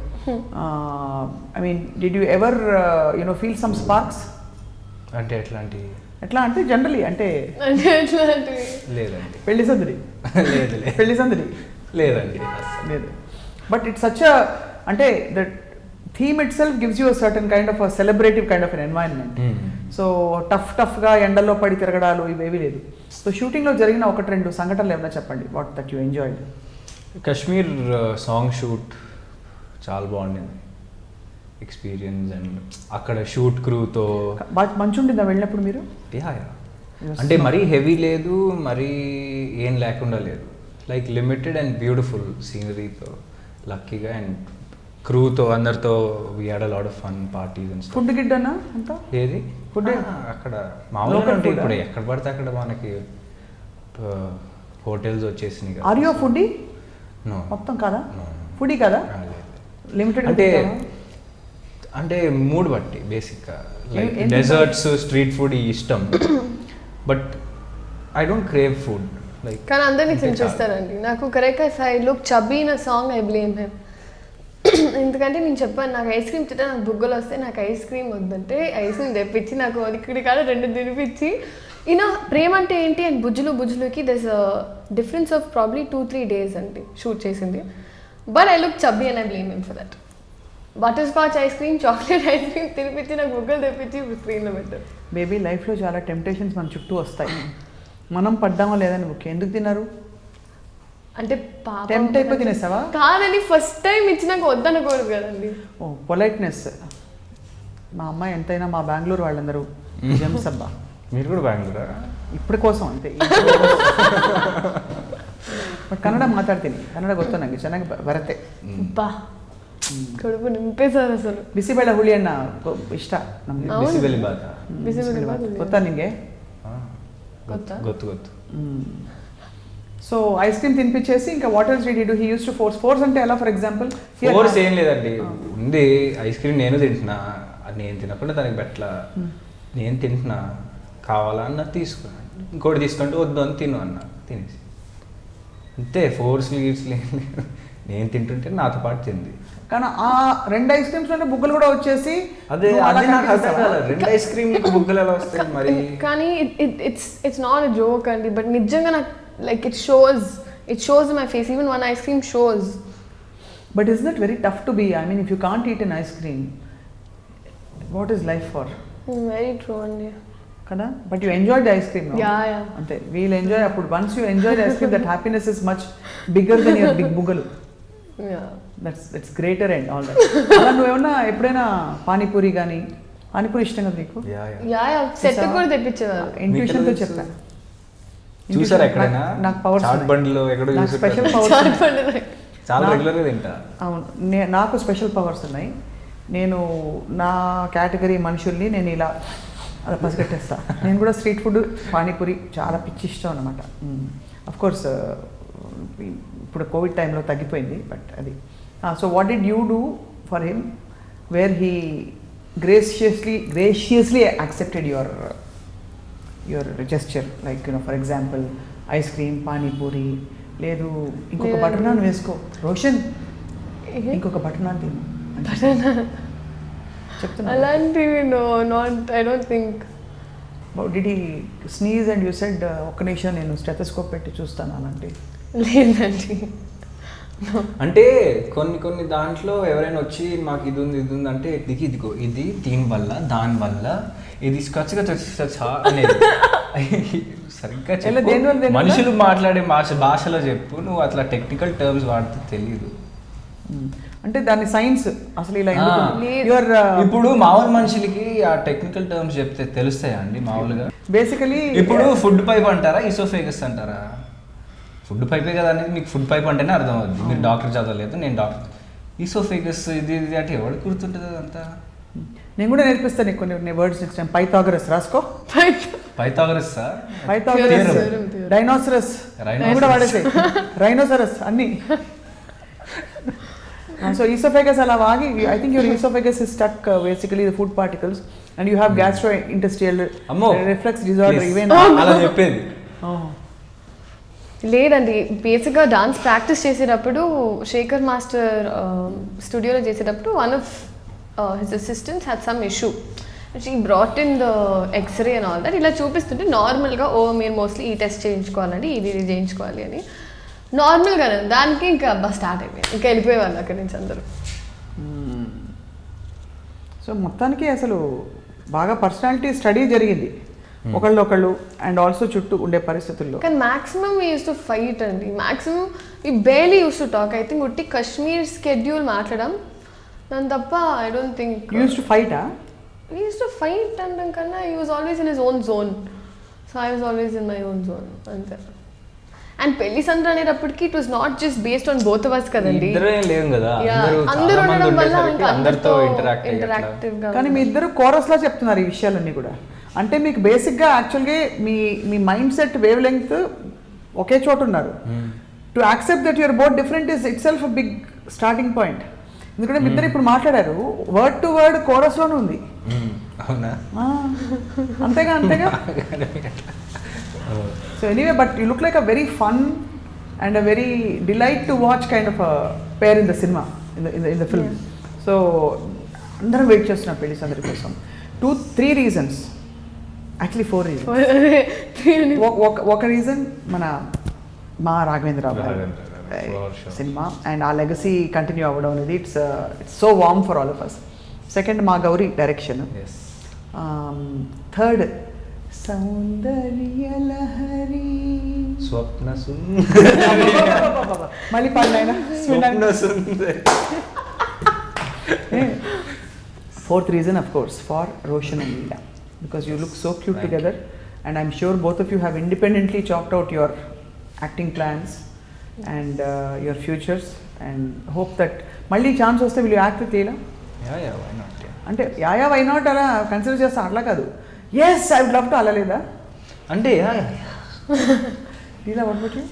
I mean did you ever you know feel some sparks? అంటే ఎట్లాంటి? ఎట్లా అంటే జనరలీ అంటే లేదండి. పెళ్లి సందడి లేదు పెళ్లి సందడి లేదండి లేదు. బట్ ఇట్స్ సచ్ అంటే that theme itself gives you a certain kind of a celebrative kind of an environment. So టఫ్గా ఎండల్లో పడి తిరగడాలు ఇవేవి లేదు. సో షూటింగ్లో జరిగిన 1-2 సంఘటనలు ఏమైనా చెప్పండి, what that you enjoyed. Kashmir song shoot చాలా బాగుండింది ఎక్స్పీరియన్స్. అండ్ అక్కడ షూట్ క్రూతో బాగా మంచి ఉండిందా వెళ్ళినప్పుడు మీరు? యా అంటే మరీ హెవీ లేదు, మరీ ఏం లేకుండా లేదు. లైక్ లిమిటెడ్ అండ్ బ్యూటిఫుల్ సీనరీతో లక్కీగా అండ్ క్రూతో అందరితో we had a lot of fun parties and food గిడ్డనా అంతా? ఏది ఫుడ్ అక్కడ మామూలుగా అంటే ఇప్పుడు ఎక్కడ పడితే అక్కడ మనకి హోటల్స్ వచ్చేసినాయి కదా. Are you foodie? నో. మొత్తం కాదా? ఫుడీ కదా? లిమిటెడ్ అంటే మూడ్ బట్టి బేసిక్గా లైక్ డెజర్ట్స్ స్ట్రీట్ ఫుడ్ ఇష్టం, but I don't crave food like. కానీ అందరినీ సించేస్తారండి. నాకు correct if I look chubby in a song I blame him. ఎందుకంటే నేను చెప్పాను నాకు ఐస్ క్రీమ్ తింటే నాకు బుగ్గలు వస్తే నాకు ఐస్ క్రీమ్ వద్దంటే ఐస్ క్రీమ్ తెప్పించి నాకు ఇక్కడ కాడ 2 తినిపించి ఈయన ప్రేమ అంటే ఏంటి అండ్ బుజ్జులుకి this difference of probably 2-3 days అండి షూట్ చేసింది. But I look chubby and I blame him for that. Butter scotch ice cream, chocolate ice cream తినిపించి నాకు బుగ్గలు తెప్పించి స్క్రీన్లో పెట్టారు. బేబీ లైఫ్లో చాలా టెంప్టేషన్స్ మన చుట్టూ వస్తాయి. మనం పడ్డామా లేదని ఓకే, ఎందుకు తిన్నారు? అంటే టెంప్ట్ అయిపోయి తినేసావా? కాదండి, ఫస్ట్ టైం ఇచ్చినాక వద్దనకూడదు కదండి. ఓ పొలైట్నెస్. మా అమ్మాయి ఎంతైనా మా బెంగళూరు వాళ్ళందరూ జెమ్స్ అబ్బా. మీరు కూడా బెంగళూరా? ఇప్పటి కోసం అంతే. ಬಟ್ ಕನ್ನಡ ಮಾತಾಡ್ತೀನಿ, ಕನ್ನಡ ಗೊತ್ತು ನನಗೆ ಚೆನ್ನಾಗಿ ಬರುತ್ತೆ. ಬಾ ಕಡುಬು ನಿಂಪೇಸಾರ ಅಸಲು. ಬಿಸಿಬೇಳೆ ಹುಳಿ ಅನ್ನ ಇಷ್ಟ ನಮಗೆ. ಬಿಸಿಬೇಳೆ ಬಾತ್. ಬಿಸಿಬೇಳೆ ಬಾತ್ ಗೊತ್ತಾ ನಿಮಗೆ? ಗೊತ್ತಾ? ಗೊತ್ತು. సో ఐస్ క్రీమ్ తినిపించేసి ఇంకా what else did he use to force అంటే ఎలా? ఫర్ ఎగ్జాంపుల్ ఫోర్స్ ఏం లేదండి, ఉంది ఐస్ క్రీమ్ నేను తింటున్నా, అది నేను తినకుండా తనకి పెట్టలా, నేను తింటున్నా కావాలా అన్న తీసుకున్నా, ఇంకోటి తీసుకుంటే వద్దు అని తిను అన్న, తినేసి అంతే. ఫోర్స్ లీడ్స్ లేదు, నేను తింటుంటే నాతో పాటు తింది. కానీ ఆ 2 ఐస్ క్రీమ్స్ లోనే బుగ్గలు కూడా వచ్చేసి అదే నాకు అర్థం కాలేదు, 2 ఐస్ క్రీమ్ బుగ్గలు ఎలా వస్తాయి మరి? కానీ ఇట్స్ నాట్ ఎ జోక్ అండి, బట్ నిజంగా నాకు like it shows in my face, even one ice cream shows. But isn't it very tough to be, I mean if you can't eat an ice cream, what is life for? Very true andi kada. But you enjoyed the ice cream, no? Yeah ante we'll enjoy appudu. Once you enjoy the ice cream, that happiness is much bigger than your big bugalu. Yeah, that's greater and all that. అలా నువ్వు ఏమన్నా ఎప్పుడైనా పానీపూరి కానీ, పానీపూరి ఇష్టం కదా నీకు? Yeah set కూడా తెప్పించేవారు. ఇంట్యూషన్తో చెప్పాను. చూసారా ఎక్కడైనా? నాకు పవర్స్ చాట్ బండిలో ఎక్కడో చూసారు, స్పెషల్ పవర్స్ చాలా రెగ్యులర్గా తింటా. అవును, నాకు స్పెషల్ పవర్స్ ఉన్నాయి. నేను నా కేటగిరీ మనుషుల్ని నేను ఇలా అలా పసిగట్టేస్తా. నేను కూడా స్ట్రీట్ ఫుడ్, పానీపూరి చాలా పిచ్చి ఇష్టం అనమాట. అఫ్కోర్స్ ఇప్పుడు కోవిడ్ టైంలో తగ్గిపోయింది, బట్ అది. So what did you do for him where he graciously accepted your gesture, like for example ice cream, pani puri, లేదు ఇంకొక బటర్ నాన్ వేసుకో రోషన్, ఇంకొక బటర్ నాన్ తిను చెప్తున్నా. అలాంటివి no, not, I don't think. Did he sneeze and you said ఒక్క నిమిషం నేను స్టెథోస్కోప్ పెట్టి చూస్తాను అలాంటి? లేదండి. అంటే కొన్ని దాంట్లో ఎవరైనా వచ్చి మాకు ఇది ఉంది అంటే ఇదిగో ఇది దీనివల్ల దానివల్ల ఇది ఖచ్చితంగా అనేది సరిగ్గా చెప్పు, మనుషులు మాట్లాడే భాషలో చెప్పు, నువ్వు అట్లా టెక్నికల్ టర్మ్స్ వాడితే తెలియదు. అంటే దాని సైన్స్ అసలు ఇలా ఇప్పుడు మామూలు మనుషులకి ఆ టెక్నికల్ టర్మ్స్ చెప్తే తెలుస్తాయా అండి మామూలుగా? బేసికలీ ఇప్పుడు ఫుడ్ పైప్ అంటారా, ఈసోఫేగస్ అంటారా? ఫుడ్ పైపే కదా అనేది మీకు ఫుడ్ పైప్ అంటేనే అర్థం అవుద్ది. మీరు డాక్టర్ చదవలేదు, నేను డాక్టర్. ఈసోఫేగస్ ఇది అంటే ఎవరికి గుర్తుంటుంది అదంతా? నేను కూడా నేర్పిస్తాను నీకు కొన్ని వర్డ్స్ నెక్స్ట్ టైం. పైథాగరస్ రాసుకో. పైథాగరస్, డైనోసరస్ కూడా వాడేసాయి, రైనోసరస్ అన్ని. సో ఈసోఫేగస్ అలా వాగి, I think your oesophagus is stuck basically the food particles and you have gastrointestinal reflex disorder ఇవేనా అలా చెప్పేది? లేదండి, బేసిక్గా డాన్స్ ప్రాక్టీస్ చేసేటప్పుడు శేఖర్ మాస్టర్ స్టూడియోలో చేసేటప్పుడు one of his assistants had some issue. She brought in the X-ray and all that. ఇలా చూపిస్తుంటే నార్మల్గా మీరు మోస్ట్లీ ఈ టెస్ట్ చేయించుకోవాలండి, ఇది చేయించుకోవాలి అని నార్మల్గానే. దానికి ఇంకా స్టార్ట్ అయిపోయింది, ఇంకా వెళ్ళిపోయేవాళ్ళు అక్కడి నుంచి అందరూ. సో మొత్తానికి అసలు బాగా పర్సనాలిటీ స్టడీ జరిగింది ఒకళ్ళు అండ్ ఆల్సో చుట్టూ ఉండే పరిస్థితుల్లో. కానీ maximum we use to fight అండి, maximum we barely use to talk. I think ఉట్టి కశ్మీర్ స్కెడ్యూల్ మాట్లాడడం దాని తప్ప I don't think use to fight. We use to fight అనడం కన్నా he was always in his own zone, so I was always in my own zone అంతే. And పెళ్లి సంద్ర అనేటప్పటికి it was not just based on both of us కదండి, అందరూ ఉండడం వల్ల అందరితో ఇంటరాక్టివ్ గా. కానీ మీ ఇద్దరు కోరస్ లా చెప్తున్నారు ఈ విషయాలన్నీ కూడా. అంటే మీకు బేసిక్గా యాక్చువల్గా మీ మైండ్ సెట్ వేవ్ లెంగ్త్ ఒకే చోట ఉన్నారు. To accept that your both different is itself big starting point. ఎందుకంటే మీ ఇద్దరు ఇప్పుడు మాట్లాడారు, వర్డ్ టు వర్డ్ కోరస్లోనే ఉంది. అంతేగా so anyway, but you look like a very fun and a very delight to watch kind of pair in the cinema. In the film. So అందరం wait చేస్తున్నాం పెళ్లి సందడి కోసం. 3 రీజన్స్, యాక్చువల్లీ 4 రీజన్స్. ఒక reason మా రాఘవేంద్రరావు గారు cinema and ఆ legacy continue అవ్వడం అనేది it's so warm for all of us. Second మా గౌరీ డైరెక్షన్. థర్డ్ సౌందర్యలహరి స్వప్న మళ్ళీ పాడిన. Fourth reason, of course, for Roshan and Leela, because you look so cute together, and I'm sure both of you have independently chalked out your acting plans and your futures, and hope that మళ్ళీ chance వస్తే will you act with Leela? Yeah, why not? అంటే yeah why not అలా consider చేస్తా అట్లా కాదు. Yes I would love to అలా లేదా అంటే Leela, what about you?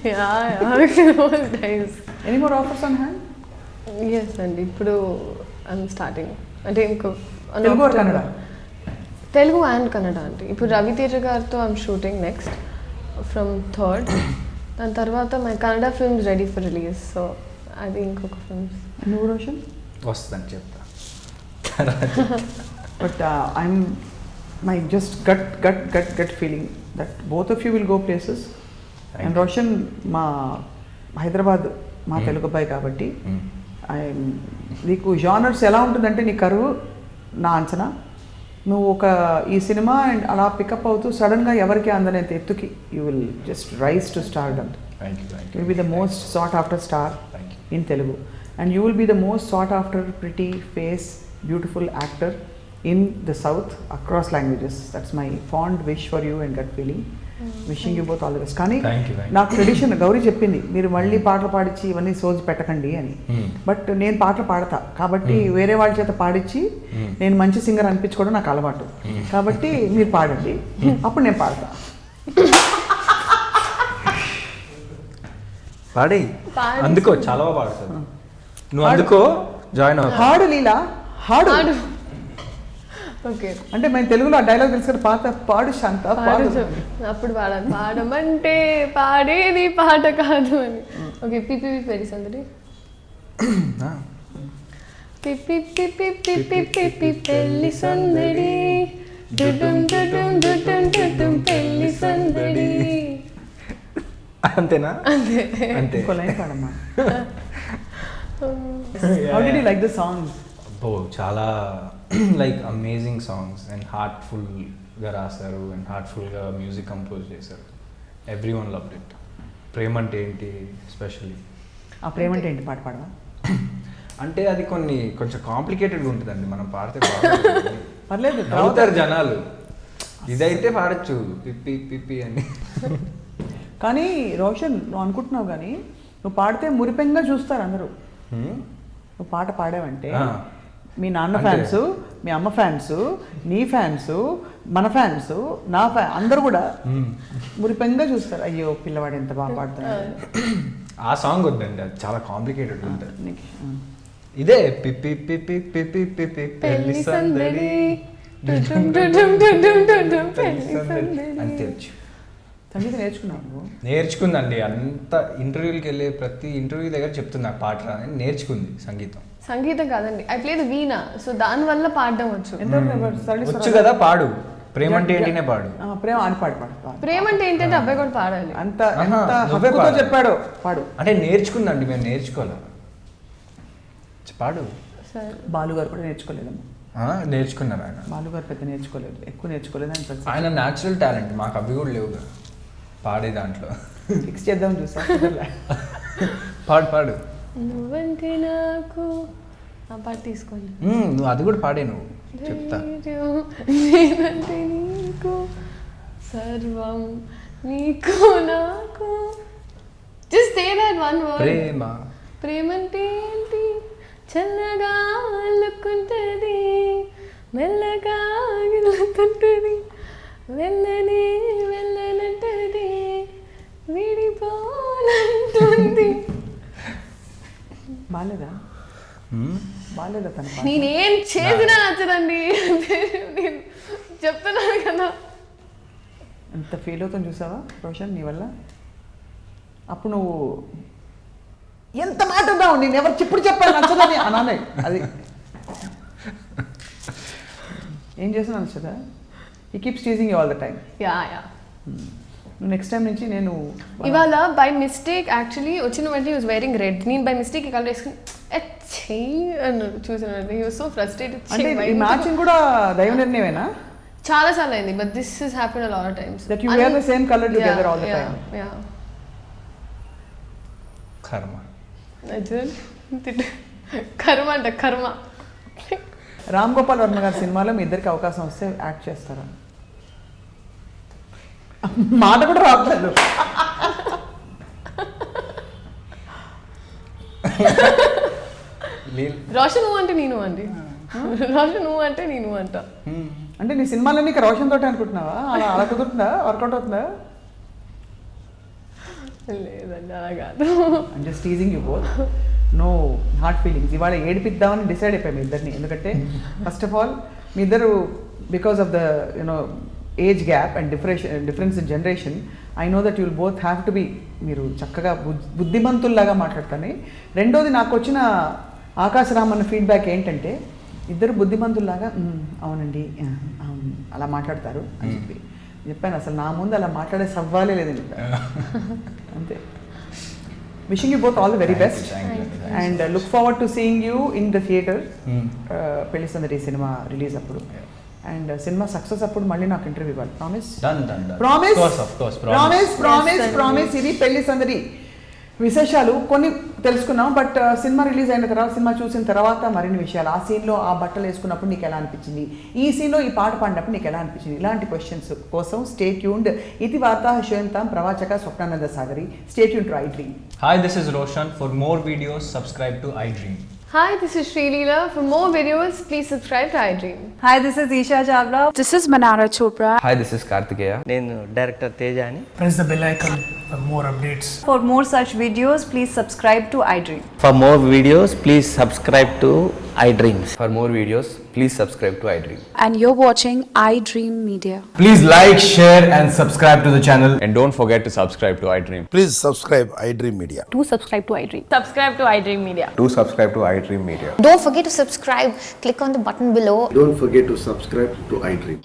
Nice. Any more offers on hand? Yes అండి, ఇప్పుడు ఐఎమ్ స్టార్టింగ్ అంటే ఇంకో తెలుగు or కన్నడ? తెలుగు అండ్ కన్నడ అండి. ఇప్పుడు రవితేజ గారితో I'm shooting next from 3rd. దాని తర్వాత my Kannada films ready for release. So అది ఇంకొక ఫిల్మ్స్. నువ్వు రోషన్? వస్తుందని చెప్తా. But I'm my just gut feeling that both of you will go places. And Roshan, మా హైదరాబాద్ మా తెలుగు అబ్బాయి కాబట్టి నీకు జానర్స్ ఎలా ఉంటుందంటే నీ కరువు నా అంచనా. నువ్వు ఒక ఈ సినిమా అండ్ అలా పికప్ అవుతూ సడన్గా ఎవరికి అందనేంత ఎత్తుకి you will just rise to stardom. You will be the most sought after star in Telugu, and you will be the most sought after pretty face beautiful actor in the south across languages. That's my fond wish for you and gut feeling. Wishing you both all the best. కానీ నాకు tradition Gauri చెప్పింది మీరు మళ్ళీ పాటలు పాడించి ఇవన్నీ సోజ్ పెట్టకండి అని. But నేను పాటలు పాడతా కాబట్టి వేరే వాళ్ళ చేత పాడించి నేను మంచి సింగర్ అనిపించుకోవడం నాకు అలవాటు. కాబట్టి మీరు పాడండి, అప్పుడు నేను పాడతా. పాడి అందుకో చాలా బాగా పాడుతుంది. నువ్వు అందుకో జాయిన్ అవ్వ. హాడు లీలా, హాడు. ఓకే అంటే మేము తెలుగులో ఆ డైలాగ్ తెలుసుకొని పాడు శాంత పాడు. అప్పుడు పాడాలి, పాడమంటే పాడేది పాట కాదు అని. ఓకే, పిపి పెళ్లి సందడి. పిపి పిపి పిపి పిపి పెళ్లి సందడి, డుడుం డుడుం డుడుం డుడుం పెళ్లి సందడి. అంతేనా? అంతే. ఇంకో లైన్ పాడమ్మా. How did you like the songs? చాలా లైక్ అమేజింగ్ సాంగ్స్ అండ్ హార్ట్ఫుల్గా రాశారు అండ్ హార్ట్ఫుల్గా మ్యూజిక్ కంపోజ్ చేశారు. Everyone loved it. ప్రేమ అంటే ఏంటి స్పెషల్లీ. ఆ ప్రేమ అంటే ఏంటి పాట పాడవా? అంటే అది కొంచెం కాంప్లికేటెడ్గా ఉంటుందండి, మనం పాడితే పర్లేదు అవుతారు జనాలు. ఇదైతే పాడచ్చు పిప్పి పిప్పి అని. కానీ రోషన్ నువ్వు అనుకుంటున్నావు కానీ నువ్వు పాడితే మురిపెంగా చూస్తారు అందరూ. నువ్వు పాట పాడావంటే మీ నాన్న ఫ్యాన్స్, మీ అమ్మ ఫ్యాన్స్, నీ ఫ్యాన్స్, మన ఫ్యాన్స్, నా అందరూ కూడా మురిపెంగా చూస్తారు. అయ్యో పిల్లవాడు ఎంత బాగా పాడుతున్నాడు. ఆ సాంగ్ వద్దండి, అది చాలా కాంప్లికేటెడ్ ఉంటుంది. ఇదే పిప్పి పిప్పి పిప్పి పిప్పి పెళ్లి సందడి అంతే వచ్చు. సంగీతం నేర్చుకున్నావు నువ్వు? నేర్చుకుందండి. అంత ఇంటర్వ్యూలకి వెళ్ళే ప్రతి ఇంటర్వ్యూ దగ్గర చెప్తుంది నాకు పాట రాని. నేర్చుకుంది సంగీతం. సంగీతం కాదండి, I play the veena, so దాని వల్ల పాడడం వచ్చు. వచ్చు కదా, పాడు. ప్రేమ అంటే ఏంటినే పాడు. ప్రేమ అని పాడు. ప్రేమ అంటే ఏంటంటే అబ్బాయి కూడా పాడాలి. అంత హక్కుతో చెప్పాడు పాడు. అంటే నేర్చుకుందండి, మేము నేర్చుకోవాలి. పాడు. బాలు గారు కూడా నేర్చుకోలేదమ్మా. నేర్చుకున్నారు ఆయన. బాలు గారు పెద్ద నేర్చుకోలేదు, ఎక్కువ నేర్చుకోలేదు అని. ఆయన న్యాచురల్ టాలెంట్, మాకు అవి కూడా లేవు పాడే దాంట్లో. ఫిక్స్ చేద్దాం చూసా. పాడు. నువ్వంటే నాకు ఆ పాట తీసుకోండి. నువ్వు అది కూడా పాడే, నువ్వు చెప్తా. నేనంటే నీకు సర్వం, నీకు నాకు. Just say that one word. ప్రేమ. ప్రేమంటే ఏంటి? చల్లగా అల్లుకుంటది, మెల్లగా గిల్లుతుంటది, వెళ్ళనే వెళ్ళనంటది, విడిపోనంటుంది. బాలేదా తన? నేనేం చేసినా నచ్చదండి, చెప్తున్నాను కదా. ఎంత ఫీల్ అవుతాను చూసావా రోషన్ నీ వల్ల. అప్పుడు నువ్వు ఎంత మాట ఉన్నావు, నేను ఎవరు చెప్పుడు చెప్పాను నచ్చదని అనానే. అది ఏం చేసినా నచ్చదా? ఈ keeps teasing you all the time. Yeah next time నుంచి నేను ఇవాళ బై మిస్టేక్ యాక్చువల్లీ వచ్చిన వెంటనే వాజ్ వెరింగ్ రెడ్. నేను బై మిస్టేక్ ఈ కలర్ వేసుకుని చెయ్యి అన్నాడు. చూసిన వెంటనే హీ వాజ్ సో ఫ్రస్ట్రేటెడ్. అంటే ఈ మ్యాచింగ్ కూడా దైవ నిర్ణయమేనా? చాలా సార్లు అయింది, but this has happened a lot of times. That you wear the same colour together all the time. Yeah కర్మ. కర్మ అంట కర్మ. రామ్ గోపాల్ వర్మ గారి సినిమాలో మీ ఇద్దరికి అవకాశం వస్తే యాక్ట్ చేస్తారా? మాట కూడా రావట్లేదు. రోషన్ నువ్వు అంటే నేను అండి, రోషన్ నువ్వు అంటే నేను అంట. అంటే నీ సినిమాలన్నీ రోషన్ తోటే అనుకుంటున్నావా? అలా అలా కుదురుతుందా? వర్కౌట్ అవుతుందా? లేదండి అలా కాదు. I'm just teasing you both. No hard feelings. ఇవాళ ఏడిపిద్దామని డిసైడ్ అయిపోయాం మీ ఇద్దరిని. ఎందుకంటే ఫస్ట్ ఆఫ్ ఆల్ మీ ఇద్దరు because of the you know age gap and difference in generation, I know that you'll both have to be, మీరు చక్కగా బుద్ధిమంతుల్లాగా మాట్లాడతాను. రెండోది నాకు వచ్చిన ఆకాశరామ్ అన్న ఫీడ్బ్యాక్ ఏంటంటే ఇద్దరు బుద్ధిమంతుల్లాగా అవునండి అవును అలా మాట్లాడతారు అని చెప్పాను. అసలు నా ముందు అలా మాట్లాడే సవ్వాలే లేదని చెప్పాను. అంతే. Wishing you both all the very best and look forward to seeing you in the theatre పెళ్లి సందడి సినిమా రిలీజ్ అప్పుడు. అండ్ సినిమా సక్సెస్ అప్పుడు మళ్ళీ నాకు ఇంటర్వ్యూ ఇవ్వాలి. Promise promise promise promise. ఇది పెళ్లి సందడి విశేషాలు కొన్ని తెలుసుకున్నాం, బట్ సినిమా రిలీజ్ అయిన తర్వాత, సినిమా చూసిన తర్వాత మరిన్ని విషయాలు, ఆ సీన్లో ఆ బట్టలు వేసుకున్నప్పుడు నీకు ఎలా అనిపించింది, ఈ సీన్లో ఈ పాట పాడినప్పుడు నీకు ఎలా అనిపించింది, ఇలాంటి క్వశ్చన్స్ కోసం స్టే ట్యూన్డ్. ఇది వార్తా హుషయంతాం ప్రవాచక స్వప్నానంద సాగరి. Stay tuned to iDream. Hi, this is Roshan. For more videos, subscribe to iDream. Hi, this is Srileela. For more videos, please subscribe to iDream. Hi, this is Isha Chavla. This is Manara Chopra. Hi, this is Kartikeya. నేను director Teja అని. Press the bell icon for more updates. For more such videos, please subscribe to iDream. For more videos, please subscribe to iDreams. For more videos, please subscribe to iDream. And you're watching iDream Media. Please like, share and subscribe to the channel. And don't forget to subscribe to iDream. Please subscribe iDream Media. Do subscribe to iDream. Subscribe to iDream Media. Do subscribe to iDream Media. Don't forget to subscribe. Click on the button below. Don't forget to subscribe to iDream.